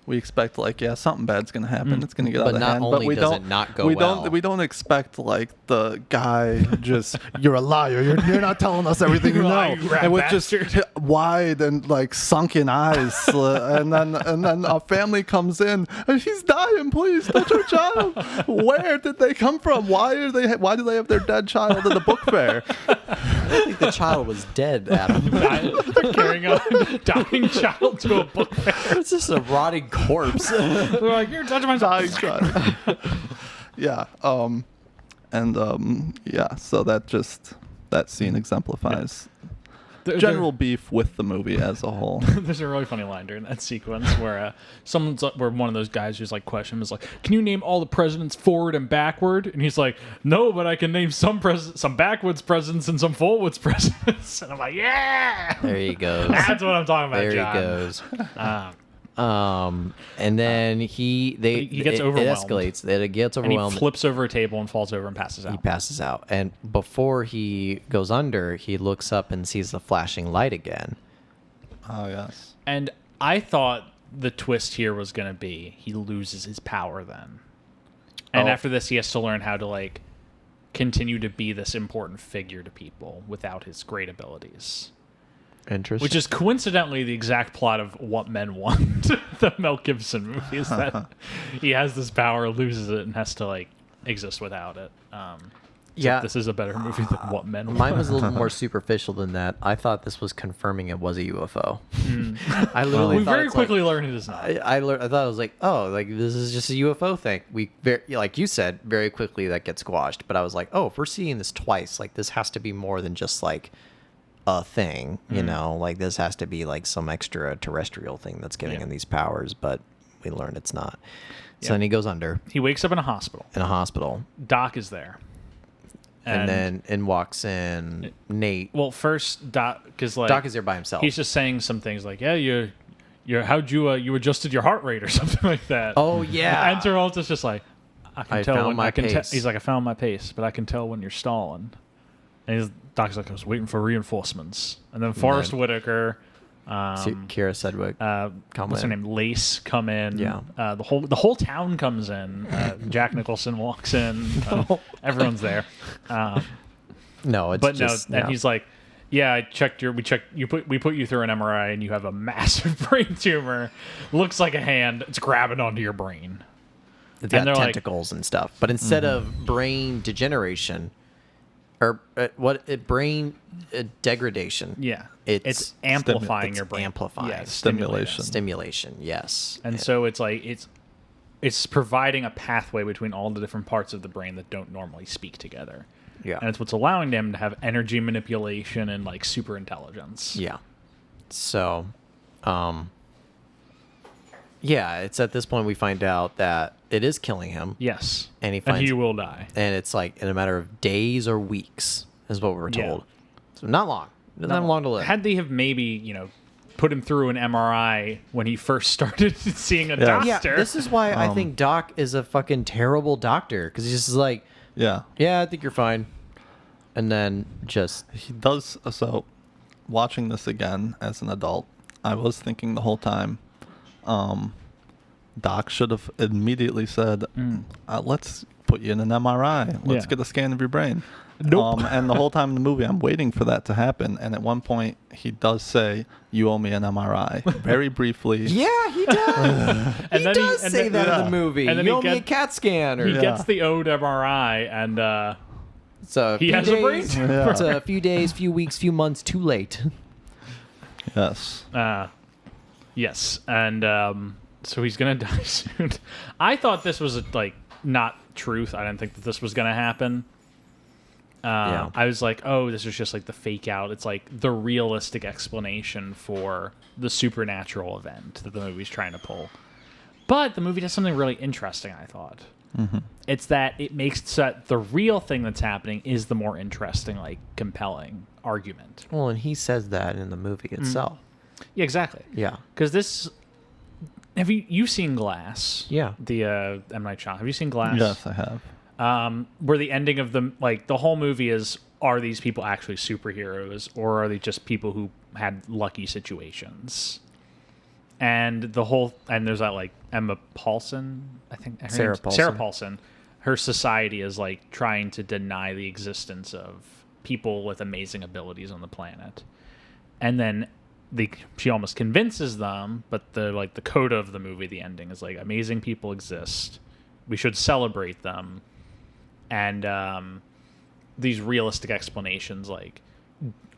S3: we expect something bad's gonna happen. It's gonna get
S2: But
S3: out of
S2: not
S3: hand.
S2: only
S3: But we
S2: does
S3: don't.
S2: it not go
S3: we
S2: well.
S3: don't. We don't expect like the guy just you're a liar. You're not telling us everything you
S1: You're a
S3: know.
S1: liar, you rat
S3: And with just
S1: bastard.
S3: wide and like sunken eyes, and then a family comes in and she's dying. Please touch her child. Where did they come from? Why do they have their dead child at the book fair?
S2: I think the child was dead, Adam.
S1: They're carrying a dying child to a book fair.
S2: It's just a rotting corpse.
S1: They're like, "You're touching my
S3: Dying
S1: child."
S3: child. Yeah. So that scene exemplifies general beef with the movie as a whole.
S1: There's a really funny line during that sequence where where one of those guys who's like questioned is like, "Can you name all the presidents forward and backward?" And he's like, "No, but I can name some backwards presidents and some forwards presidents." And I'm like, "Yeah,
S2: There he goes.
S1: that's what I'm talking about."
S2: There
S1: John.
S2: he goes.
S1: Um,
S2: And then he
S1: gets
S2: it
S1: overwhelmed.
S2: escalates. It gets
S1: and he
S2: overwhelmed.
S1: flips over a table and falls over and passes
S2: He
S1: out.
S2: passes out. And before he goes under, he looks up and sees the flashing light again.
S3: Oh yes.
S1: And I thought the twist here was going to be he loses his power then. And
S3: Oh.
S1: after this, he has to learn how to, like, continue to be this important figure to people without his great abilities.
S2: Interesting.
S1: Which is coincidentally the exact plot of What Men Want, the Mel Gibson movie, is that he has this power, loses it, and has to, like, exist without it.
S2: Yeah.
S1: This is a better movie than What Men Want.
S2: Mine was a little more superficial than that. I thought this was confirming it was a UFO. I literally
S1: We
S2: thought
S1: very
S2: it's
S1: quickly learned it is not.
S2: I thought it was like, oh, like this is just a UFO thing. Like you said, very quickly that gets squashed. But I was like, oh, if we're seeing this twice, like this has to be more than just like a thing, you know? Like this has to be like some extraterrestrial thing that's giving him these powers. But we learned it's not. So then he goes under
S1: He wakes up in a hospital. Doc is there.
S2: And then walks in Nate.
S1: Well, first Doc, because like
S2: Doc is there by himself.
S1: He's just saying some things like, "Yeah, you adjusted your heart rate or something like that."
S2: Oh yeah.
S1: And Travolta's just like, I can
S2: I
S1: tell
S2: found
S1: when
S2: my
S1: I can
S2: pace.
S1: he's like, I found my pace, but I can tell when you're stalling. And his doc's like, I was waiting for reinforcements. And then Forrest Whitaker,
S2: Kira Sedgwick.
S1: what's her name? Lace come in.
S2: Yeah.
S1: The whole town comes in. Jack Nicholson walks in. Everyone's there.
S2: No, it's
S1: But
S2: just,
S1: no, and he's like, yeah, we put you through an MRI and you have a massive brain tumor. Looks like a hand. It's grabbing onto your brain.
S2: it's
S1: and
S2: got
S1: they're like-
S2: tentacles and stuff. But instead of brain degeneration, or brain degradation.
S1: Yeah.
S2: It's
S1: amplifying
S2: it's
S1: your brain.
S2: amplifying.
S1: Yeah,
S3: Stimulation.
S2: Stimulation, yes.
S1: And so it's like it's providing a pathway between all the different parts of the brain that don't normally speak together.
S2: Yeah.
S1: And it's what's allowing them to have energy manipulation and like super intelligence.
S2: Yeah. So, yeah, it's at this point we find out that it is killing him.
S1: Yes.
S2: And he
S1: will die.
S2: And it's like in a matter of days or weeks is what we're
S1: Yeah.
S2: told. So not long. Doesn't have long to live.
S1: Had they have maybe, put him through an MRI when he first started seeing a doctor.
S2: Yeah, this is why I think Doc is a fucking terrible doctor, because he's just like,
S3: Yeah.
S2: yeah, I think you're fine. And then just,
S3: He does. So, watching this again as an adult, I was thinking the whole time, Doc should have immediately said, let's put you in an MRI. Let's
S1: Yeah.
S3: get a scan of your brain.
S1: Nope.
S3: And the whole time in the movie, I'm waiting for that to happen. And at one point, he does say, "You owe me an MRI." Very briefly.
S2: yeah, he does.
S1: And
S2: he
S1: then
S2: does say that in
S3: yeah.
S2: the movie.
S1: And then
S2: You
S1: he
S2: owe me a
S1: get-
S2: CAT scan. Or,
S1: He gets the owed MRI and
S2: so
S1: he has a brain tumor.
S3: Yeah.
S2: It's a few days, few weeks, few months too late.
S3: Yes.
S1: yes. And so he's going to die soon. I thought this was not truth. I didn't think that this was going to happen.
S2: Yeah.
S1: I was like, oh, this is just like the fake out. It's like the realistic explanation for the supernatural event that the movie's trying to pull. But the movie does something really interesting, I thought.
S3: Mm-hmm.
S1: It's that it makes that the real thing that's happening is the more interesting, compelling argument.
S2: Well, and he says that in the movie itself.
S1: Yeah, exactly.
S2: Yeah.
S1: Because this... Have you've seen Glass?
S2: Yeah.
S1: The M. Night Shyamalan. Have you seen Glass?
S3: Yes, I have.
S1: Where the ending of the whole movie is, are these people actually superheroes, or are they just people who had lucky situations? And there's that Emma Paulson, I think
S2: Sarah Paulson.
S1: Sarah Paulson. Her society is trying to deny the existence of people with amazing abilities on the planet, and then she almost convinces them. But the coda of the movie, the ending is amazing people exist. We should celebrate them. And these realistic explanations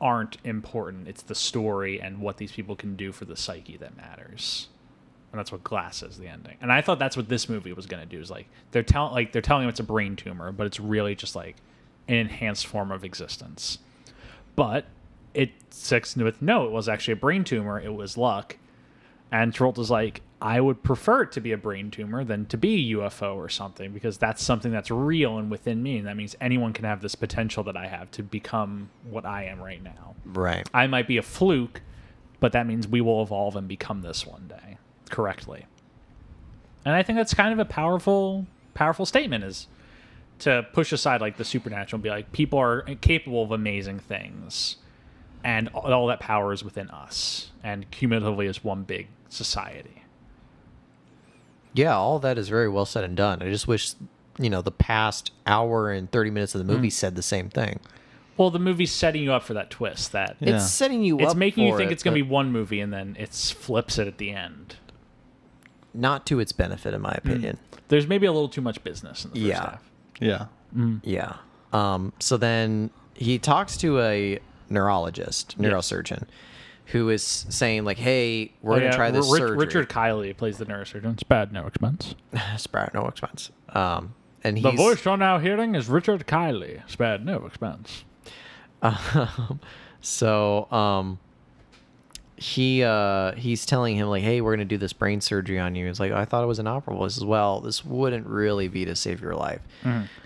S1: aren't important. It's the story and what these people can do for the psyche that matters. And that's what Glass is, the ending. And I thought that's what this movie was going to do. Is they're telling him it's a brain tumor, but it's really just an enhanced form of existence. But it sticks with no, it was actually a brain tumor. It was luck. And Travolta's like, I would prefer it to be a brain tumor than to be a UFO or something, because that's something that's real and within me. And that means anyone can have this potential that I have to become what I am right now.
S2: Right.
S1: I might be a fluke, but that means we will evolve and become this one day correctly. And I think that's kind of a powerful statement, is to push aside the supernatural and be like, people are capable of amazing things. And all that power is within us. And cumulatively is one big society.
S2: Yeah, all that is very well said and done. I just wish, the past hour and 30 minutes of the movie said the same thing.
S1: Well, the movie's setting you up for that twist. That
S3: Yeah.
S2: It's setting you up.
S1: it's making you
S2: for
S1: think
S2: it,
S1: it's going to
S2: but
S1: be one movie, and then it flips it at the end.
S2: not to its benefit, in my opinion.
S1: There's maybe a little too much business in the first half.
S3: Yeah.
S2: Yeah. So then he talks to a neurosurgeon, who is saying hey, we're gonna try this surgery.
S1: Richard Kiley plays the neurosurgeon. It's bad, no expense.
S2: Spared no expense. And he's
S1: The voice you're now hearing is Richard Kiley. Spared no expense.
S2: So he's telling him hey, we're gonna do this brain surgery on you. He's like, I thought it was inoperable. This is, well, this wouldn't really be to save your life.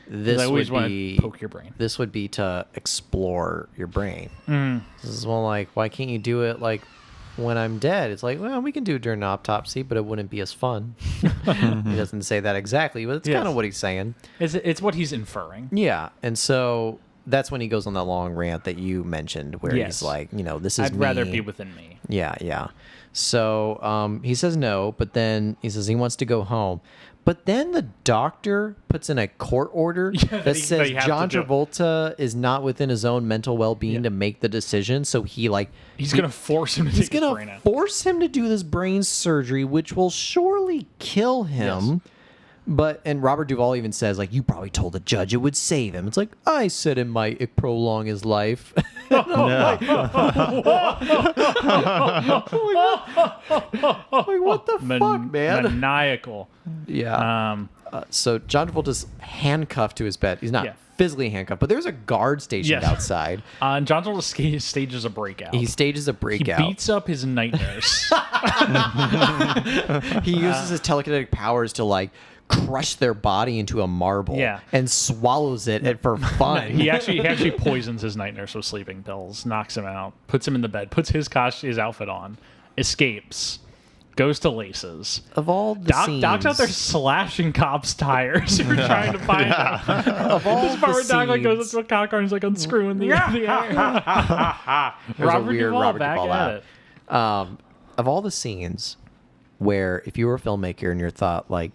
S2: This
S1: I always
S2: would
S1: wanna
S2: be
S1: poke your brain.
S2: This would be to explore your brain. This is why can't you do it when I'm dead. It's like, well, we can do it during an autopsy, but it wouldn't be as fun. He doesn't say that exactly, but it's
S1: Yes.
S2: kind of what he's saying.
S1: It's what he's inferring.
S2: Yeah, and so that's when he goes on that long rant that you mentioned, where
S1: Yes.
S2: he's like, this is
S1: I'd rather be within me.
S2: Yeah. So he says no, but then he says he wants to go home. But then the doctor puts in a court order that
S1: that
S2: says
S1: you have
S2: John
S1: to do.
S2: Travolta is not within his own mental well-being to make the decision. So he's
S1: gonna force him to
S2: he's
S1: take his
S2: gonna
S1: brain out.
S2: force him to do this brain surgery, which will surely kill him.
S1: Yes.
S2: And Robert Duvall even says, like, you probably told the judge it would save him. It's like, I said it might prolong his life.
S3: Yeah.
S2: Like, what the fuck, man?
S1: Maniacal.
S2: Yeah. So John Travolta's handcuffed to his bed. He's not
S1: Yeah.
S2: physically handcuffed, but there's a guard stationed
S1: Yes.
S2: outside.
S1: And John Travolta stages a breakout.
S2: He stages a
S1: He
S2: breakout.
S1: beats up his night nurse.
S2: He uses his telekinetic powers to like crush their body into a marble
S1: Yeah.
S2: and swallows it for fun.
S1: he actually poisons his night nurse with sleeping pills, knocks him out, puts him in the bed, puts his outfit on, escapes, goes to Laces.
S2: Of all the scenes,
S1: Doc's out there slashing cops' tires who are trying to find him.
S2: of all
S1: This part where
S2: the
S1: Doc like goes
S2: scenes,
S1: into a cop car and he's like unscrewing the air.
S2: there's a weird
S1: Duvall
S2: Robert
S1: back
S2: Duvall
S1: at
S2: out.
S1: it.
S2: Of all the scenes where if you were a filmmaker and your thought like,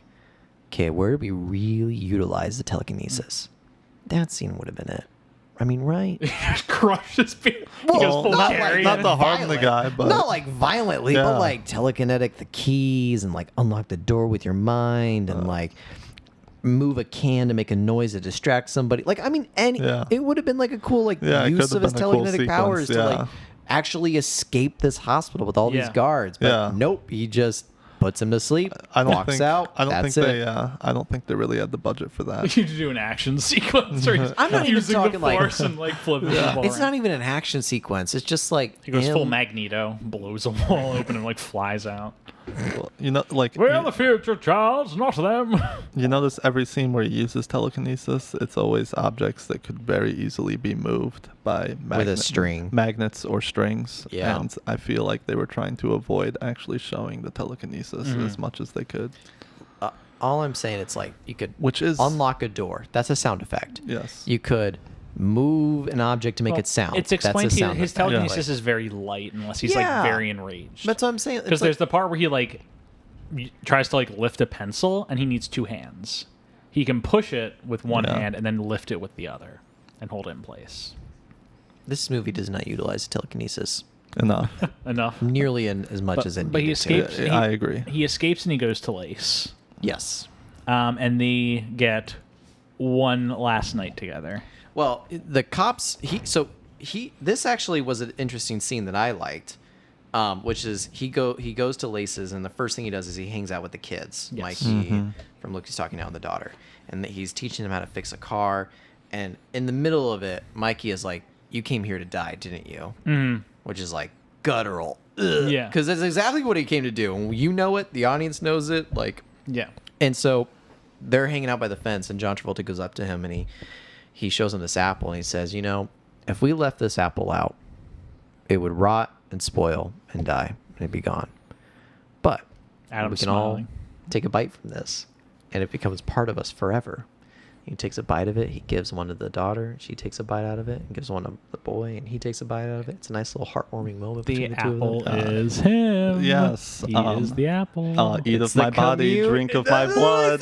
S2: okay, where do we really utilize the telekinesis? That scene would have been it. I mean, right?
S1: He just crushes people. He
S3: Well,
S1: goes full
S3: not
S1: carry.
S3: not the harm the
S2: violent.
S3: guy, but
S2: Not like violently,
S3: Yeah.
S2: but like telekinetic, the keys, and like unlock the door with your mind, and like move a can to make a noise to distract somebody. Like, I mean,
S3: Yeah.
S2: it would have been like a cool like
S3: Yeah, it
S2: use
S3: could
S2: of
S3: have
S2: his
S3: been a cool
S2: telekinetic powers
S3: sequence,
S2: to
S3: yeah.
S2: like actually escape this hospital with all these
S1: Yeah.
S2: guards. But
S3: Yeah.
S2: nope, he just puts him to sleep,
S3: I don't
S2: walks
S3: think
S2: out.
S3: I don't
S2: that's
S3: think
S2: it.
S3: they I don't think they really had the budget for that.
S1: You do an action sequence where he's
S2: I'm not even
S1: using
S2: talking,
S1: the
S2: like-
S1: force and like flipping people
S2: It's
S1: around.
S2: not even an action sequence. It's just like
S1: He goes
S2: him-
S1: full Magneto, blows a wall open and like flies out.
S3: Well, you know, like
S1: We're the future, Charles, not them.
S3: you notice every scene where he uses telekinesis, it's always objects that could very easily be moved by
S2: string.
S3: magnets or strings.
S2: Yeah.
S3: And I feel like they were trying to avoid actually showing the telekinesis as much as they could.
S2: all I'm saying, it's like you could
S3: Which is
S2: unlock a door. That's a sound effect.
S3: Yes.
S2: You could move an object to make it sound.
S1: It's
S2: That's a
S1: explained to you.
S2: sound
S1: His
S2: effect.
S1: telekinesis is very light unless he's
S2: Yeah.
S1: like very enraged.
S2: That's what I'm saying.
S1: Because there's the part where he like tries to like lift a pencil and he needs two hands. He can push it with one
S3: Yeah.
S1: hand and then lift it with the other and hold it in place.
S2: this movie does not utilize telekinesis
S3: enough.
S1: Enough.
S2: nearly as much as it
S1: But he
S2: needed to.
S1: escapes.
S3: Yeah, I agree.
S1: He escapes and he goes to Lace.
S2: Yes.
S1: And they get one last night together.
S2: Well, the cops. This actually was an interesting scene that I liked, which is he goes to Laces, and the first thing he does is he hangs out with the kids.
S1: Yes.
S2: Mikey from Look Who's Talking Now and the daughter, and he's teaching them how to fix a car. And in the middle of it, Mikey is like, "You came here to die, didn't you?"
S1: Mm.
S2: Which is like guttural. Ugh.
S1: Yeah.
S2: Because that's exactly what he came to do. And you know it. The audience knows it. Like.
S1: Yeah.
S2: And so they're hanging out by the fence, and John Travolta goes up to him, and he shows him this apple, and he says, "You know, if we left this apple out, it would rot and spoil and die, and it'd be gone. But
S1: Adam's
S2: we can
S1: smiling.
S2: all take a bite from this, and it becomes part of us forever." He takes a bite of it. He gives one to the daughter. She takes a bite out of it and gives one to the boy, and he takes a bite out of it. It's a nice little heartwarming moment
S1: The
S2: between the two
S1: apple
S2: of them.
S1: is him.
S3: Yes,
S1: He is the apple.
S3: Eat
S2: It's
S3: of my
S2: the
S3: body,
S2: commute.
S3: drink of my blood.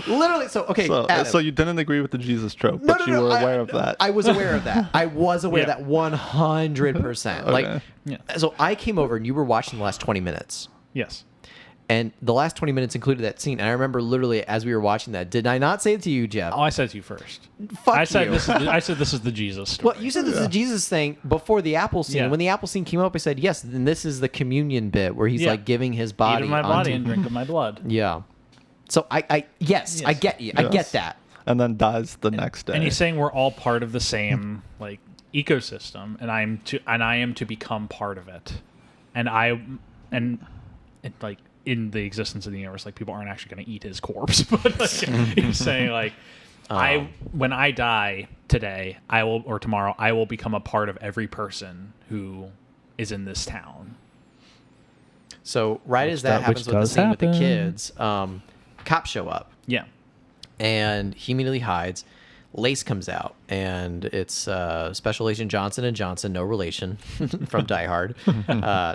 S2: Literally, so okay. Adam.
S3: So you didn't agree with the Jesus trope,
S2: No,
S3: but
S2: no,
S3: you
S2: no,
S3: were aware of that.
S2: I was aware of that. I was aware
S1: Yeah.
S2: of that 100%. Like,
S3: Okay.
S1: Yeah.
S2: so I came over and you were watching the last 20 minutes.
S1: Yes.
S2: And the last 20 minutes included that scene. And I remember literally as we were watching that, did I not say it to you, Jeff?
S1: Oh, I said to you first.
S2: Fuck
S1: I said
S2: you.
S1: I said this is the Jesus story.
S2: Well, you said this is the Jesus thing before the apple scene.
S1: Yeah.
S2: When the apple scene came up, I said, yes, then this is the communion bit where he's
S1: Yeah.
S2: like giving his
S1: Eat
S2: body.
S1: of my body
S2: onto-
S1: and drink of my blood.
S2: Yeah. So yes, I
S1: Yes.
S2: get you. I get
S3: Yes.
S2: that.
S3: And then dies the next day.
S1: And he's saying we're all part of the same like ecosystem, and I am to become part of it, and like in the existence of the universe, like people aren't actually going to eat his corpse, but like, he's saying like when I die, today, or tomorrow, I will become a part of every person who is in this town.
S2: So right as that happens with the scene with the kids, cops show up.
S1: Yeah.
S2: And he immediately hides. Lace comes out, and it's Special Agent Johnson and Johnson, no relation from Die Hard.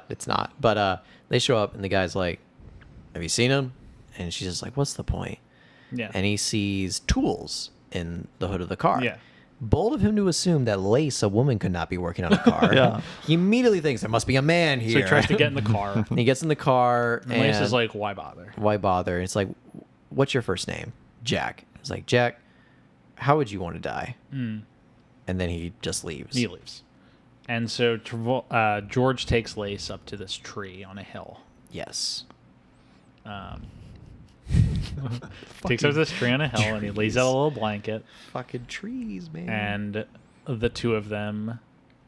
S2: It's not. But they show up, and the guy's like, have you seen him? And she's just like, what's the point?
S1: Yeah.
S2: And he sees tools in the hood of the car.
S1: Yeah.
S2: Bold of him to assume that Lace, a woman, could not be working on a car.
S3: Yeah.
S2: He immediately thinks there must be a man here.
S1: So he tries to get in the car.
S2: He gets in the car,
S1: And Lace is like, why bother?
S2: why bother? And it's like, what's your first name? Jack. It's like, Jack, how would you want to die? And then he just leaves.
S1: He leaves. And so George takes Lace up to this tree on a hill.
S2: Yes.
S1: Takes her to this tree on a hill, and he lays out a little blanket.
S2: Fucking trees, man.
S1: And the two of them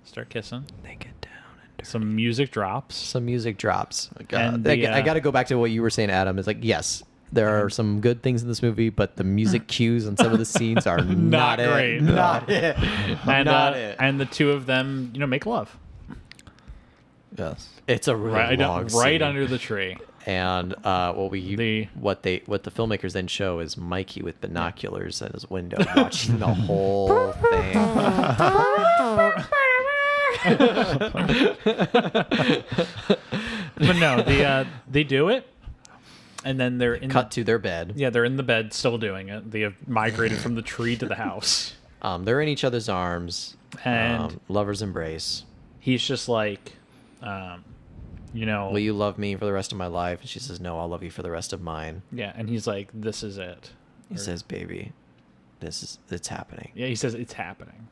S1: start kissing.
S2: They get down and
S1: Some music drops.
S2: some music drops.
S1: And
S2: I got to go back to what you were saying, Adam. It's like, yes, there are some good things in this movie, but the music cues on some of the scenes are not
S1: great.
S2: it. Not it.
S1: And,
S2: Not it.
S1: And the two of them, make love.
S3: Yes.
S2: It's a really long scene.
S1: Right under the tree.
S2: And what the filmmakers then show is Mikey with binoculars at his window watching the whole thing.
S1: But no, they do it, and then they're
S2: Cut to their bed.
S1: Yeah, they're in the bed still doing it. They have migrated from the tree to the house.
S2: They're in each other's arms.
S1: And
S2: lovers embrace.
S1: He's just like,
S2: will you love me for the rest of my life? And she says, no, I'll love you for the rest of mine.
S1: Yeah, and he's like, this is it.
S2: He says, baby, it's happening.
S1: Yeah, he says it's happening.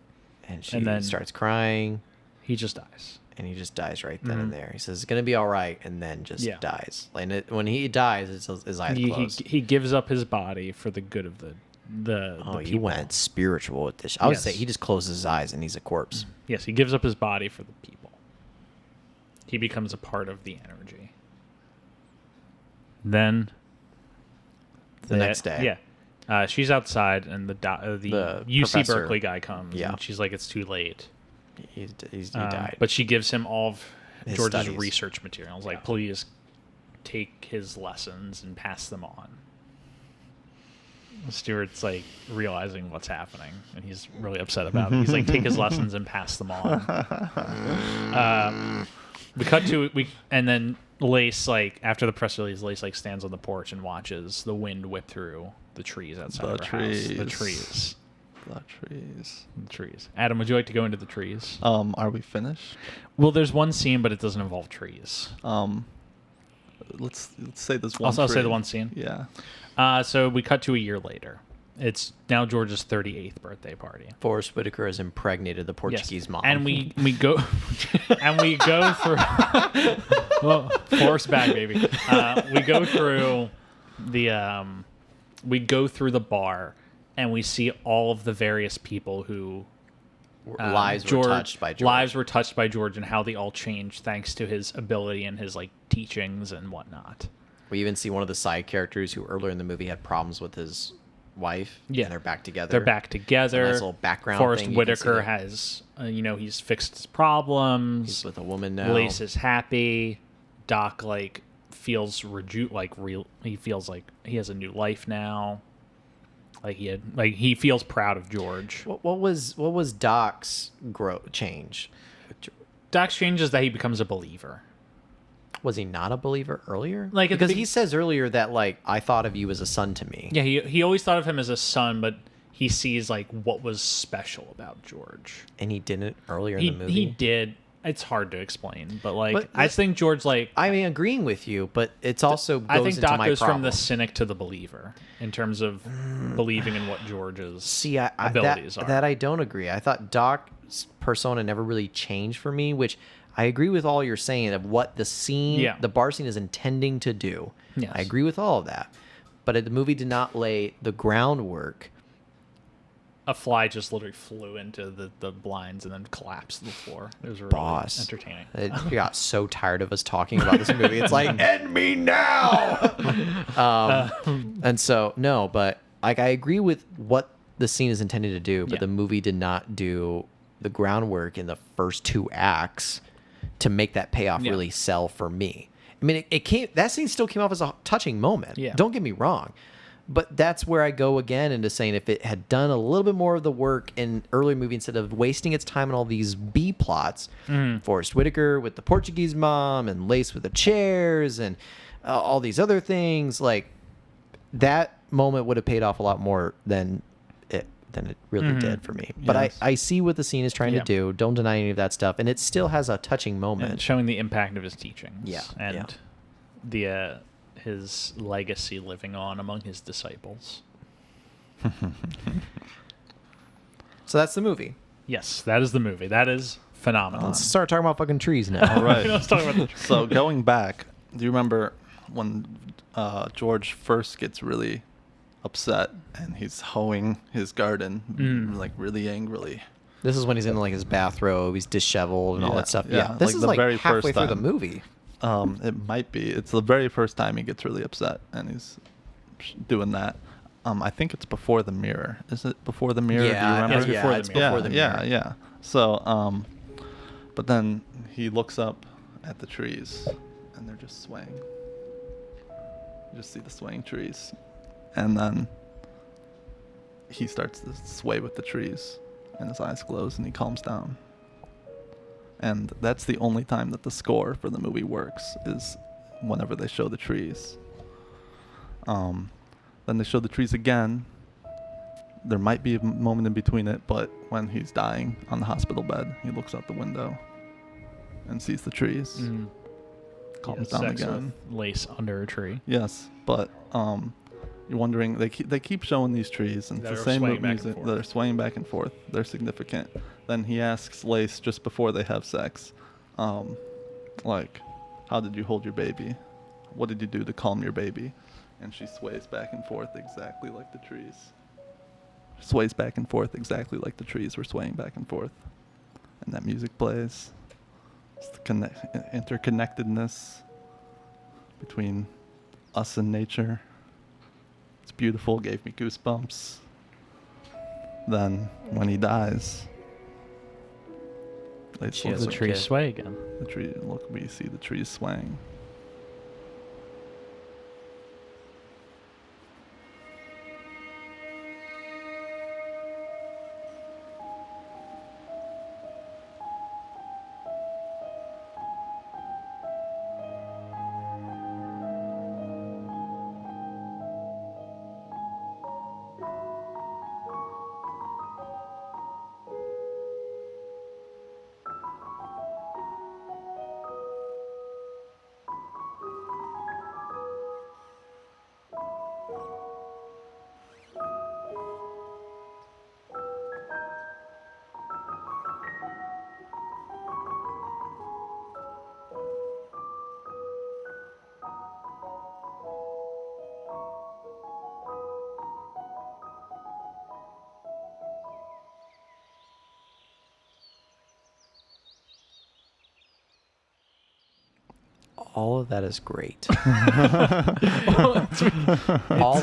S2: And she
S1: then
S2: starts crying.
S1: He just dies.
S2: And he just dies right then and there. He says, it's going to be all right, and then just dies. And when he dies, his eyes close.
S1: He gives up his body for the good of the
S2: he
S1: people.
S2: went spiritual with this. I would say he just closes his eyes and he's a corpse.
S1: Yes, he gives up his body for the people. He becomes a part of the energy. Then
S2: The next day.
S1: Yeah. She's outside, and the UC
S2: professor,
S1: Berkeley guy comes.
S2: Yeah.
S1: And she's like, it's too late.
S2: He died.
S1: But she gives him all of
S2: His
S1: George's
S2: studies.
S1: research materials. Like, please take his lessons and pass them on. Stuart's like realizing what's happening, and he's really upset about it. He's like, take his lessons and pass them on. We cut to and then Lace, like after the press release, Lace like stands on the porch and watches the wind whip through the trees outside of her house. The trees.
S3: The trees.
S1: The trees. Adam, would you like to go into the trees?
S3: Are we finished?
S1: Well, there's one scene, but it doesn't involve trees.
S3: Let's say this one.
S1: Also, I'll say
S3: tree.
S1: the one scene.
S3: Yeah.
S1: So we cut to a year later. It's now George's 38th birthday party.
S2: Forrest Whitaker has impregnated the Portuguese mom.
S1: And we go and we go through well, Forrest back, baby. We go through the bar, and we see all of the various people who
S2: lives were touched by George.
S1: Lives were touched by George, and how they all changed thanks to his ability and his like teachings and whatnot.
S2: We even see one of the side characters who earlier in the movie had problems with his wife.
S1: Yeah,
S2: and they're back together.
S1: They're back together.
S2: Nice little background.
S1: Forrest
S2: thing you can see
S1: Whitaker
S2: there.
S1: has, he's fixed his problems.
S2: He's with a woman now.
S1: Lace is happy. Doc feels he feels like he has a new life now. He feels proud of George.
S2: What was Doc's change?
S1: Doc's change is that he becomes a believer.
S2: Was he not a believer earlier?
S1: Because
S2: he says earlier that I thought of you as a son to me.
S1: Yeah, he always thought of him as a son, but he sees what was special about George.
S2: And he didn't earlier in the movie.
S1: He did. It's hard to explain, but I think George I mean,
S2: agreeing with you, but it's also goes
S1: I think
S2: into
S1: Doc
S2: my
S1: goes
S2: problem.
S1: from the cynic to the believer in terms of believing in what George's abilities are.
S2: That I don't agree. I thought Doc's persona never really changed for me, which I agree with all you're saying of what the scene, the bar scene is intending to do.
S1: Yes.
S2: I agree with all of that. But the movie did not lay the groundwork.
S1: A fly just literally flew into the blinds and then collapsed to the floor. It was really entertaining.
S2: I got so tired of us talking about this movie. It's like, end me now! And so, no, but I agree with what the scene is intended to do, but
S1: Yeah.
S2: the movie did not do the groundwork in the first 2 acts to make that payoff
S1: Yeah.
S2: really sell for me. I mean, it came, that scene still came off as a touching moment.
S1: Yeah.
S2: Don't get me wrong. But that's where I go again into saying if it had done a little bit more of the work in earlier movie instead of wasting its time on all these B plots, Forrest Whitaker with the Portuguese mom and Lace with the chairs and all these other things, like that moment would have paid off a lot more than it really did for me. But
S3: Yes.
S2: I see what the scene is trying
S1: Yeah.
S2: to do. Don't deny any of that stuff, and it still has a touching moment.
S1: And showing the impact of his teachings.
S2: Yeah,
S1: And his legacy living on among his disciples.
S2: So that's the movie.
S1: Yes, that is the movie. That is phenomenal.
S2: Let's start talking about fucking trees now.
S3: All right.
S1: Let's talk about the
S3: So going back, do you remember when George first gets really upset and he's hoeing his garden like really angrily?
S2: This is when he's in like his bathrobe, he's disheveled and all
S3: Yeah,
S2: that stuff.
S3: yeah,
S2: Yeah, this
S3: like
S2: is
S3: the
S2: like
S3: very
S2: halfway
S3: first
S2: through the
S3: time.
S2: movie.
S3: It might be. It's the very first time he gets really upset and he's doing that. I think it's before the mirror. Is it before the mirror? Do you remember?
S1: it's before the
S2: it's
S1: mirror.
S2: before the
S3: yeah,
S2: mirror.
S3: yeah. So, but then he looks up at the trees, and they're just swaying. You just see the swaying trees, and then he starts to sway with the trees, and his eyes close, and he calms down. And that's the only time that the score for the movie works, is whenever they show the trees. Then they show the trees again. There might be a moment in between it, but when he's dying on the hospital bed, he looks out the window and sees the trees. Calms down
S1: sex
S3: again.
S1: with Lace under a tree.
S3: Yes, but you're wondering, they keep showing these trees, and
S1: That
S3: it's
S1: are
S3: the same
S1: swaying back and
S3: music
S1: forth.
S3: that are swaying back and forth. They're significant. Then he asks Lace just before they have sex, like, how did you hold your baby? What did you do to calm your baby? And she sways back and forth exactly like the trees. Sways back and forth exactly like the trees were swaying back and forth. And that music plays. It's the interconnectedness between us and nature. It's beautiful, gave me goosebumps. Then, when he dies,
S2: She has
S1: The
S2: a
S1: trees
S2: kid.
S1: sway again.
S3: the tree. Look, we see the trees swaying.
S2: All of that is great. All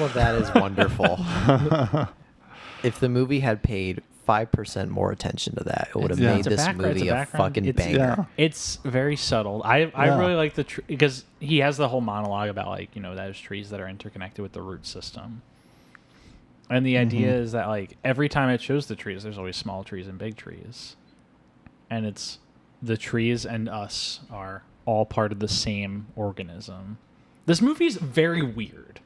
S2: of that is wonderful. If the movie had paid 5% more attention to that, it would have
S3: Yeah.
S2: made
S3: It's a
S2: this movie a fucking banger.
S3: Yeah.
S1: It's very subtle. I
S3: Yeah.
S1: really like the because he has the whole monologue about like there's trees that are interconnected with the root system, and the idea is that like every time it shows the trees, there's always small trees and big trees, and it's the trees and us are all part of the same organism. This movie is very weird.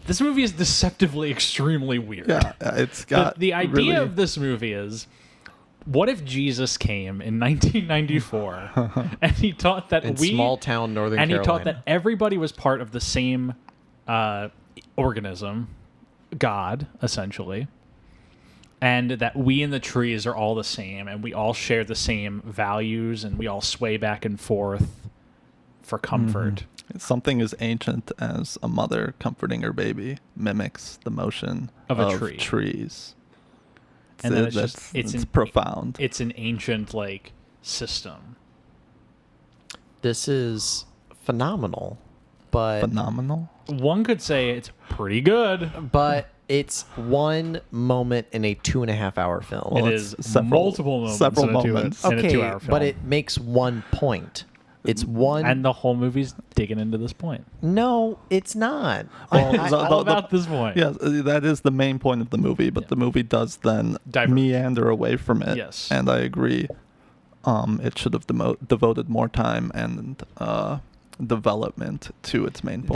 S1: This movie is deceptively extremely weird.
S3: Yeah, it's got
S1: The idea
S3: really-
S1: of this movie is, what if Jesus came in 1994 and he taught that
S2: In small town Northern
S1: and
S2: Carolina.
S1: he taught that everybody was part of the same organism, God, essentially, and that we and the trees are all the same, and we all share the same values, and we all sway back and forth for comfort.
S3: Something as ancient as a mother comforting her baby mimics the motion
S1: Of a tree.
S3: trees.
S1: And then it's
S3: it's profound.
S1: It's an ancient like system.
S2: This is phenomenal, but
S3: Phenomenal.
S1: One could say it's pretty good.
S2: but It's one moment in a 2.5-hour film.
S3: Well,
S1: It
S3: it's
S1: is multiple moments
S3: several
S1: in a
S3: moments.
S1: in a
S2: Okay,
S1: 2-hour film.
S2: but it makes one point. It's one.
S1: and the whole movie's digging into this point.
S2: No, it's not.
S3: Well,
S2: I-
S3: so-
S1: All about this point.
S3: Yes, that is the main point of the movie, but the movie does then
S1: Diverge.
S3: meander away from it.
S1: Yes.
S3: And I agree. It should have devoted more time and development to its main point.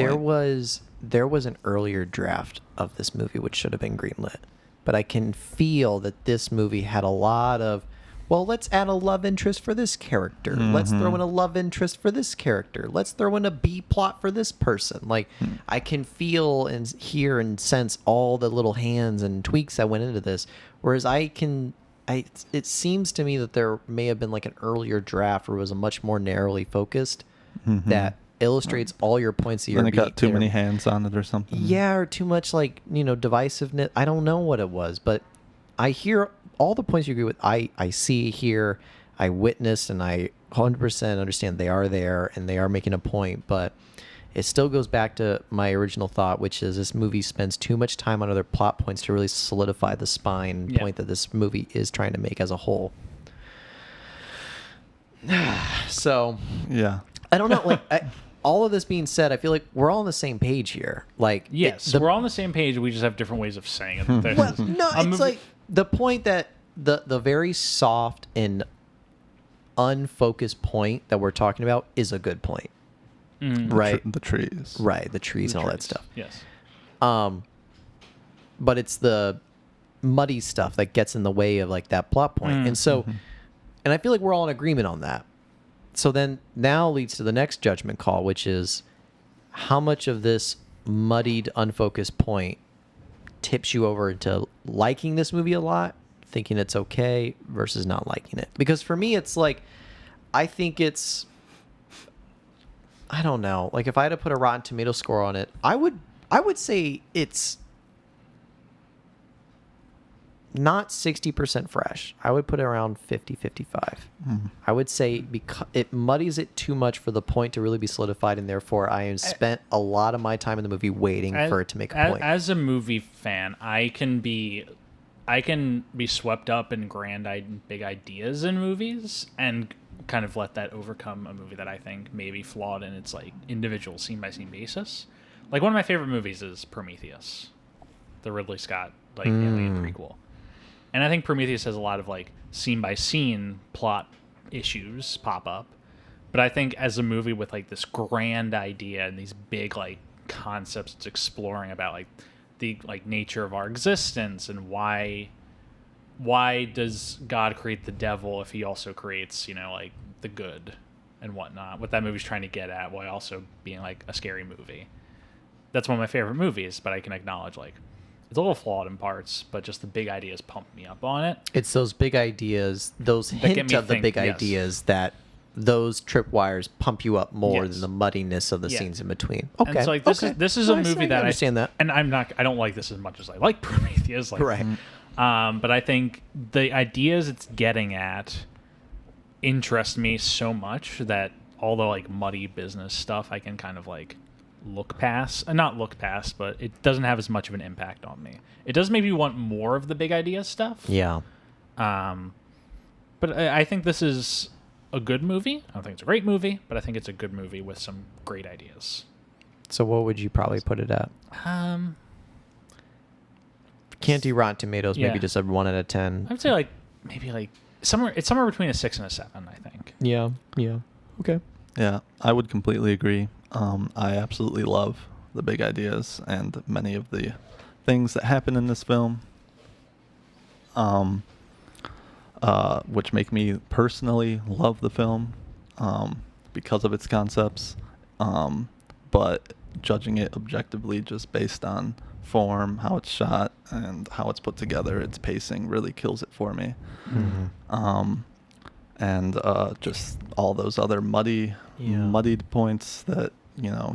S2: there was an earlier draft of this movie which should have been greenlit, but I can feel that this movie had a lot of, well, let's add a love interest for this character. Let's throw in a love interest for this character. Let's throw in a B plot for this person. Like, I can feel and hear and sense all the little hands and tweaks that went into this. Whereas it seems to me that there may have been like an earlier draft where it was a much more narrowly focused that illustrates all your points of your
S3: Then it got too
S2: that are-
S3: many hands on it or something.
S2: yeah, or too much like, divisiveness. I don't know what it was, but I hear all the points you agree with. I see, hear, I witnessed, and I 100% understand they are there and they are making a point, but it still goes back to my original thought, which is this movie spends too much time on other plot points to really solidify the spine point that this movie is trying to make as a whole. So,
S3: Yeah.
S2: I don't know. Like, all of this being said, I feel like we're all on the same page here. Like,
S1: Yes, we're all on the same page. We just have different ways of saying it. There's
S2: Well, no,
S1: a
S2: it's
S1: movie-
S2: like the point that the very soft and unfocused point that we're talking about is a good point, right?
S3: The trees.
S2: Right, the trees and all that
S1: trees.
S2: stuff.
S1: Yes.
S2: But it's the muddy stuff that gets in the way of like that plot point. And so, and I feel like we're all in agreement on that. So then now leads to the next judgment call, which is how much of this muddied, unfocused point tips you over into liking this movie a lot, thinking it's okay, versus not liking it. Because for me, it's like, I think it's, I don't know. Like, if I had to put a Rotten Tomato score on it, I would say it's not 60% fresh. I would put it around 50, 55. I would say because it muddies it too much for the point to really be solidified, and therefore I have spent a lot of my time in the movie waiting for it to make a point.
S1: As a movie fan, I can be swept up in big ideas in movies and kind of let that overcome a movie that I think may be flawed in its like individual scene by scene basis. Like, one of my favorite movies is Prometheus, the Ridley Scott alien prequel. And I think Prometheus has a lot of like scene by scene plot issues pop up. But I think as a movie with like this grand idea and these big like concepts it's exploring about like the like nature of our existence and why does God create the devil if he also creates, like the good and whatnot, what that movie's trying to get at while also being like a scary movie. That's one of my favorite movies, but I can acknowledge like it's a little flawed in parts, but just the big ideas pump me up on it.
S2: It's those big ideas, those
S1: get
S2: hint
S1: me
S2: of the
S1: think,
S2: big
S1: yes.
S2: ideas that those tripwires pump you up more
S1: Yes.
S2: than the muddiness of the
S1: Yeah.
S2: scenes in between. Okay.
S1: And so like this is
S2: No,
S1: a movie that
S2: I understand that.
S1: And I don't like this as much as I like Prometheus. Like,
S2: Right.
S1: But I think the ideas it's getting at interest me so much that all the like muddy business stuff I can kind of like not look past, but it doesn't have as much of an impact on me. It does make me want more of the big idea stuff.
S2: Yeah.
S1: But I think this is a good movie. I don't think it's a great movie, but I think it's a good movie with some great ideas.
S2: So what would you probably put it at? Can't do Rotten Tomatoes, maybe
S1: Yeah.
S2: just a 1 out of 10.
S1: I would say like maybe like somewhere between a 6 and a 7, I think.
S2: Yeah. Yeah. Okay.
S3: Yeah, I would completely agree. I absolutely love the big ideas and many of the things that happen in this film, which make me personally love the film because of its concepts. But judging it objectively just based on form, how it's shot, and how it's put together, its pacing really kills it for me. And just all those other muddied points that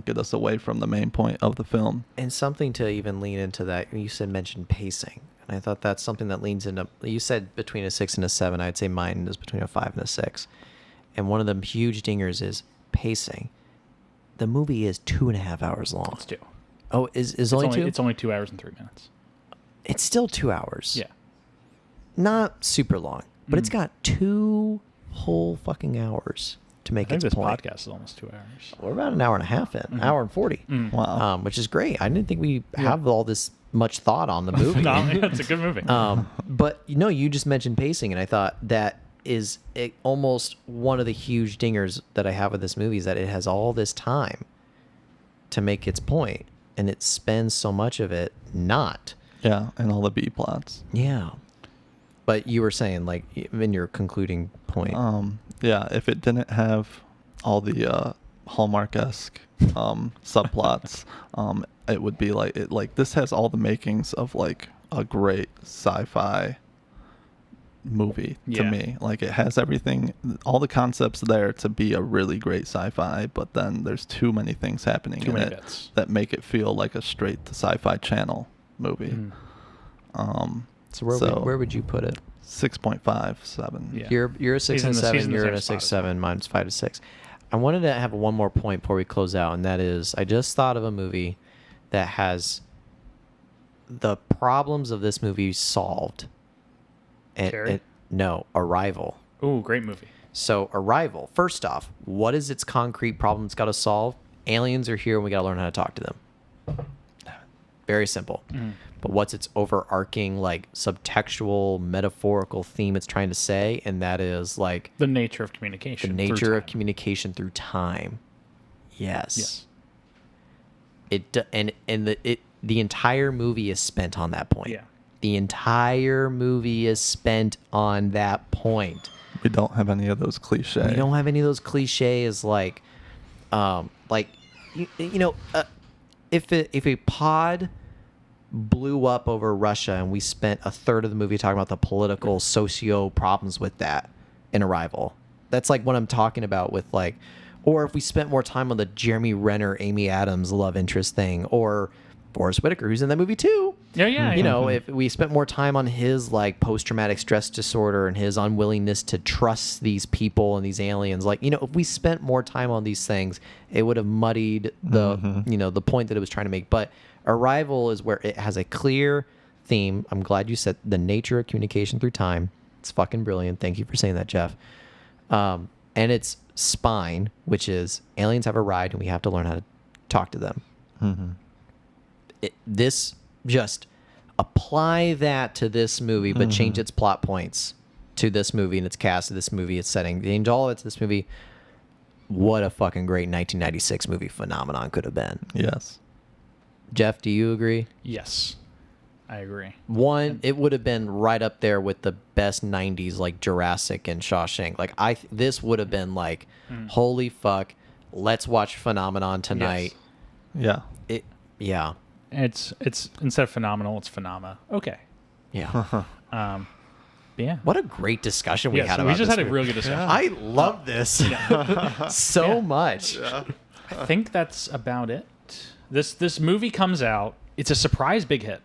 S3: get us away from the main point of the film.
S2: And something to even lean into that, you mentioned pacing. And I thought that's something that leans into, you said between a 6 and a 7. I'd say mine is between a 5 and a 6. And one of the huge dingers is pacing. The movie is 2.5 hours long.
S1: It's 2.
S2: Oh, is only 2?
S1: It's only 2 hours and 3 minutes.
S2: It's still 2 hours.
S1: Yeah.
S2: Not super long, but it's got 2 whole fucking hours to make
S1: I think
S2: its
S1: this
S2: point.
S1: podcast is almost 2 hours.
S2: We're about an hour and a half in, hour and 40,
S3: Wow.
S2: which is great. I didn't think we have all this much thought on the movie.
S1: No, it's a good movie.
S2: But you just mentioned pacing, and I thought that is almost one of the huge dingers that I have with this movie is that it has all this time to make its point, and it spends so much of it not.
S3: Yeah, and all the B plots.
S2: Yeah. But you were saying, like, in your concluding point.
S3: Yeah, if it didn't have all the Hallmark-esque subplots, it would be like this has all the makings of like a great sci-fi movie to
S1: Yeah.
S3: me. Like it has everything, all the concepts there to be a really great sci-fi, but then there's too many things happening
S1: Too
S3: in
S1: many
S3: it
S1: bits.
S3: that make it feel like a straight to Sci-Fi Channel movie.
S2: So
S3: so-
S2: where would you put it?
S3: 6.57.
S1: Yeah.
S2: You're a 6
S1: He's in
S2: and
S1: the-
S2: 7.
S1: he's in the
S2: You're
S1: same
S2: in a
S1: spot
S2: 6
S1: as well.
S2: 7. Mine's 5 to 6. I wanted to have one more point before we close out, and that is I just thought of a movie that has the problems of this movie solved.
S1: Carrie?
S2: No, Arrival.
S1: Ooh, great movie.
S2: So Arrival. First off, what is its concrete problem it's got to solve? Aliens are here, and we got to learn how to talk to them. Very simple. But what's its overarching, like, subtextual, metaphorical theme it's trying to say? And that is, like,
S1: The nature of
S2: the
S1: communication.
S2: nature of
S1: time.
S2: communication through time. Yes.
S1: Yes.
S2: The entire movie is spent on that point.
S1: Yeah.
S2: The entire movie is spent on that point.
S3: We don't have any of those cliches.
S2: We don't have any of those cliches like if a pod blew up over Russia and we spent a third of the movie talking about the political socio problems with that in Arrival. That's like what I'm talking about with like, or if we spent more time on the Jeremy Renner, Amy Adams love interest thing, or Forrest Whitaker, who's in that movie too.
S1: Yeah.
S2: You know, if we spent more time on his like post-traumatic stress disorder and his unwillingness to trust these people and these aliens, like, you know, if we spent more time on these things, it would have muddied the, the point that it was trying to make. But Arrival is where it has a clear theme. I'm glad you said the nature of communication through time. It's fucking brilliant. Thank you for saying that, Jeff. And its spine, which is aliens have arrived and we have to learn how to talk to them. This just apply that to this movie, but change its plot points to this movie and its cast to this movie, its setting, change all of it to this movie. What a fucking great 1996 movie phenomenon could have been.
S3: Yes.
S2: Jeff, do you agree?
S1: Yes. I agree.
S2: One, it would have been right up there with the best 90s like Jurassic and Shawshank. Like this would have been like, holy fuck, let's watch Phenomenon tonight.
S3: Yeah.
S2: Yeah.
S1: It's instead of phenomenal, it's phenomena. Okay.
S2: Yeah.
S1: Yeah.
S2: What a great discussion we
S1: Yes,
S2: had about
S1: we just
S2: this
S1: had a
S2: movie.
S1: real good discussion.
S2: I love this so much.
S1: I think that's about it. This movie comes out. It's a surprise big hit.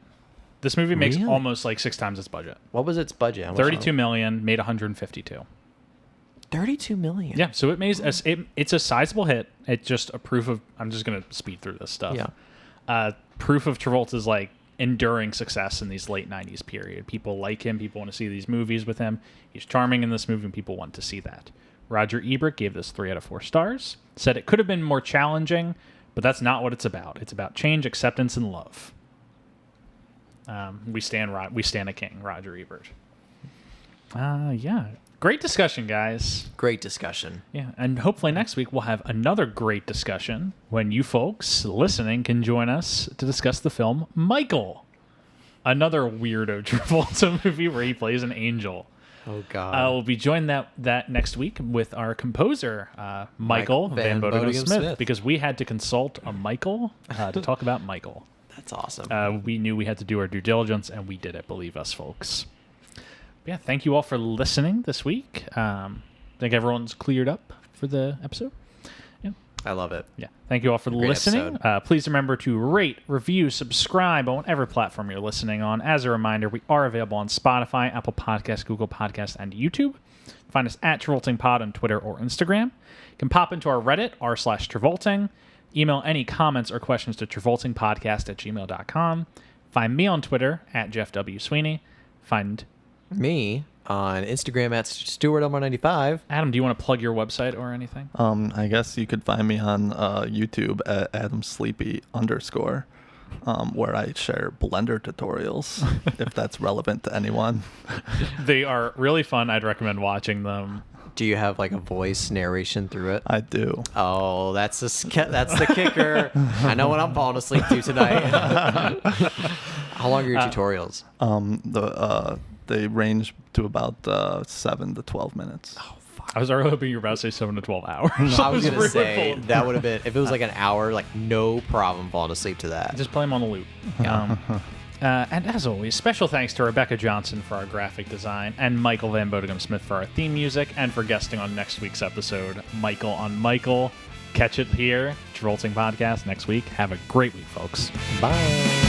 S1: This movie makes
S2: Really?
S1: almost like 6 times its budget.
S2: What was its budget? How much
S1: 32 million, made 152.
S2: 32 million.
S1: Yeah, so it's a sizable hit. It's just a proof of. I'm just gonna speed through this stuff.
S2: Yeah.
S1: Proof of Travolta's like enduring success in these late 90s period. People like him. People want to see these movies with him. He's charming in this movie, and people want to see that. Roger Ebert gave this 3 out of 4 stars. Said it could have been more challenging, but that's not what it's about. It's about change, acceptance, and love. We stand a king, Roger Ebert. Yeah. Great discussion, guys.
S2: Great discussion.
S1: Yeah, and hopefully next week we'll have another great discussion when you folks listening can join us to discuss the film Michael, another weirdo Travolta movie where he plays an angel.
S2: Oh God.
S1: We'll be joined that next week with our composer Michael Van Bodegum Smith, because we had to consult a Michael to talk about Michael.
S2: That's awesome.
S1: We knew we had to do our due diligence, and we did it. Believe us, folks. Yeah, thank you all for listening this week. I think everyone's cleared up for the episode. Yeah.
S2: I love it.
S1: Yeah. Thank you all for
S2: Great
S1: listening.
S2: episode.
S1: Please remember to rate, review, subscribe on whatever platform you're listening on. As a reminder, we are available on Spotify, Apple Podcasts, Google Podcasts, and YouTube. Find us at Travolting Pod on Twitter or Instagram. You can pop into our Reddit, r/Travolting. Email any comments or questions to travoltingpodcast@gmail.com. Find me on Twitter at Jeff W. Sweeney. Find
S2: Me on Instagram at Stuart Elmore 95.
S1: Adam, do you want to plug your website or anything?
S3: I guess you could find me on YouTube at AdamSleepy_, where I share Blender tutorials, if that's relevant to anyone.
S1: They are really fun. I'd recommend watching them.
S2: Do you have like a voice narration through it?
S3: I do.
S2: Oh, that's the kicker. I know what I'm falling asleep to tonight. How long are your tutorials?
S3: They range to about 7 to 12 minutes.
S2: Oh, fuck.
S1: I was already hoping you were about to say 7 to 12 hours.
S2: I was going to
S1: really
S2: say
S1: full.
S2: that would have been, if it was like an hour, like no problem falling asleep to that.
S1: Just play them on the loop. And as always, special thanks to Rebecca Johnson for our graphic design and Michael Van Bodegum Smith for our theme music and for guesting on next week's episode, Michael on Michael. Catch it here, Travolting Podcast next week. Have a great week, folks.
S2: Bye.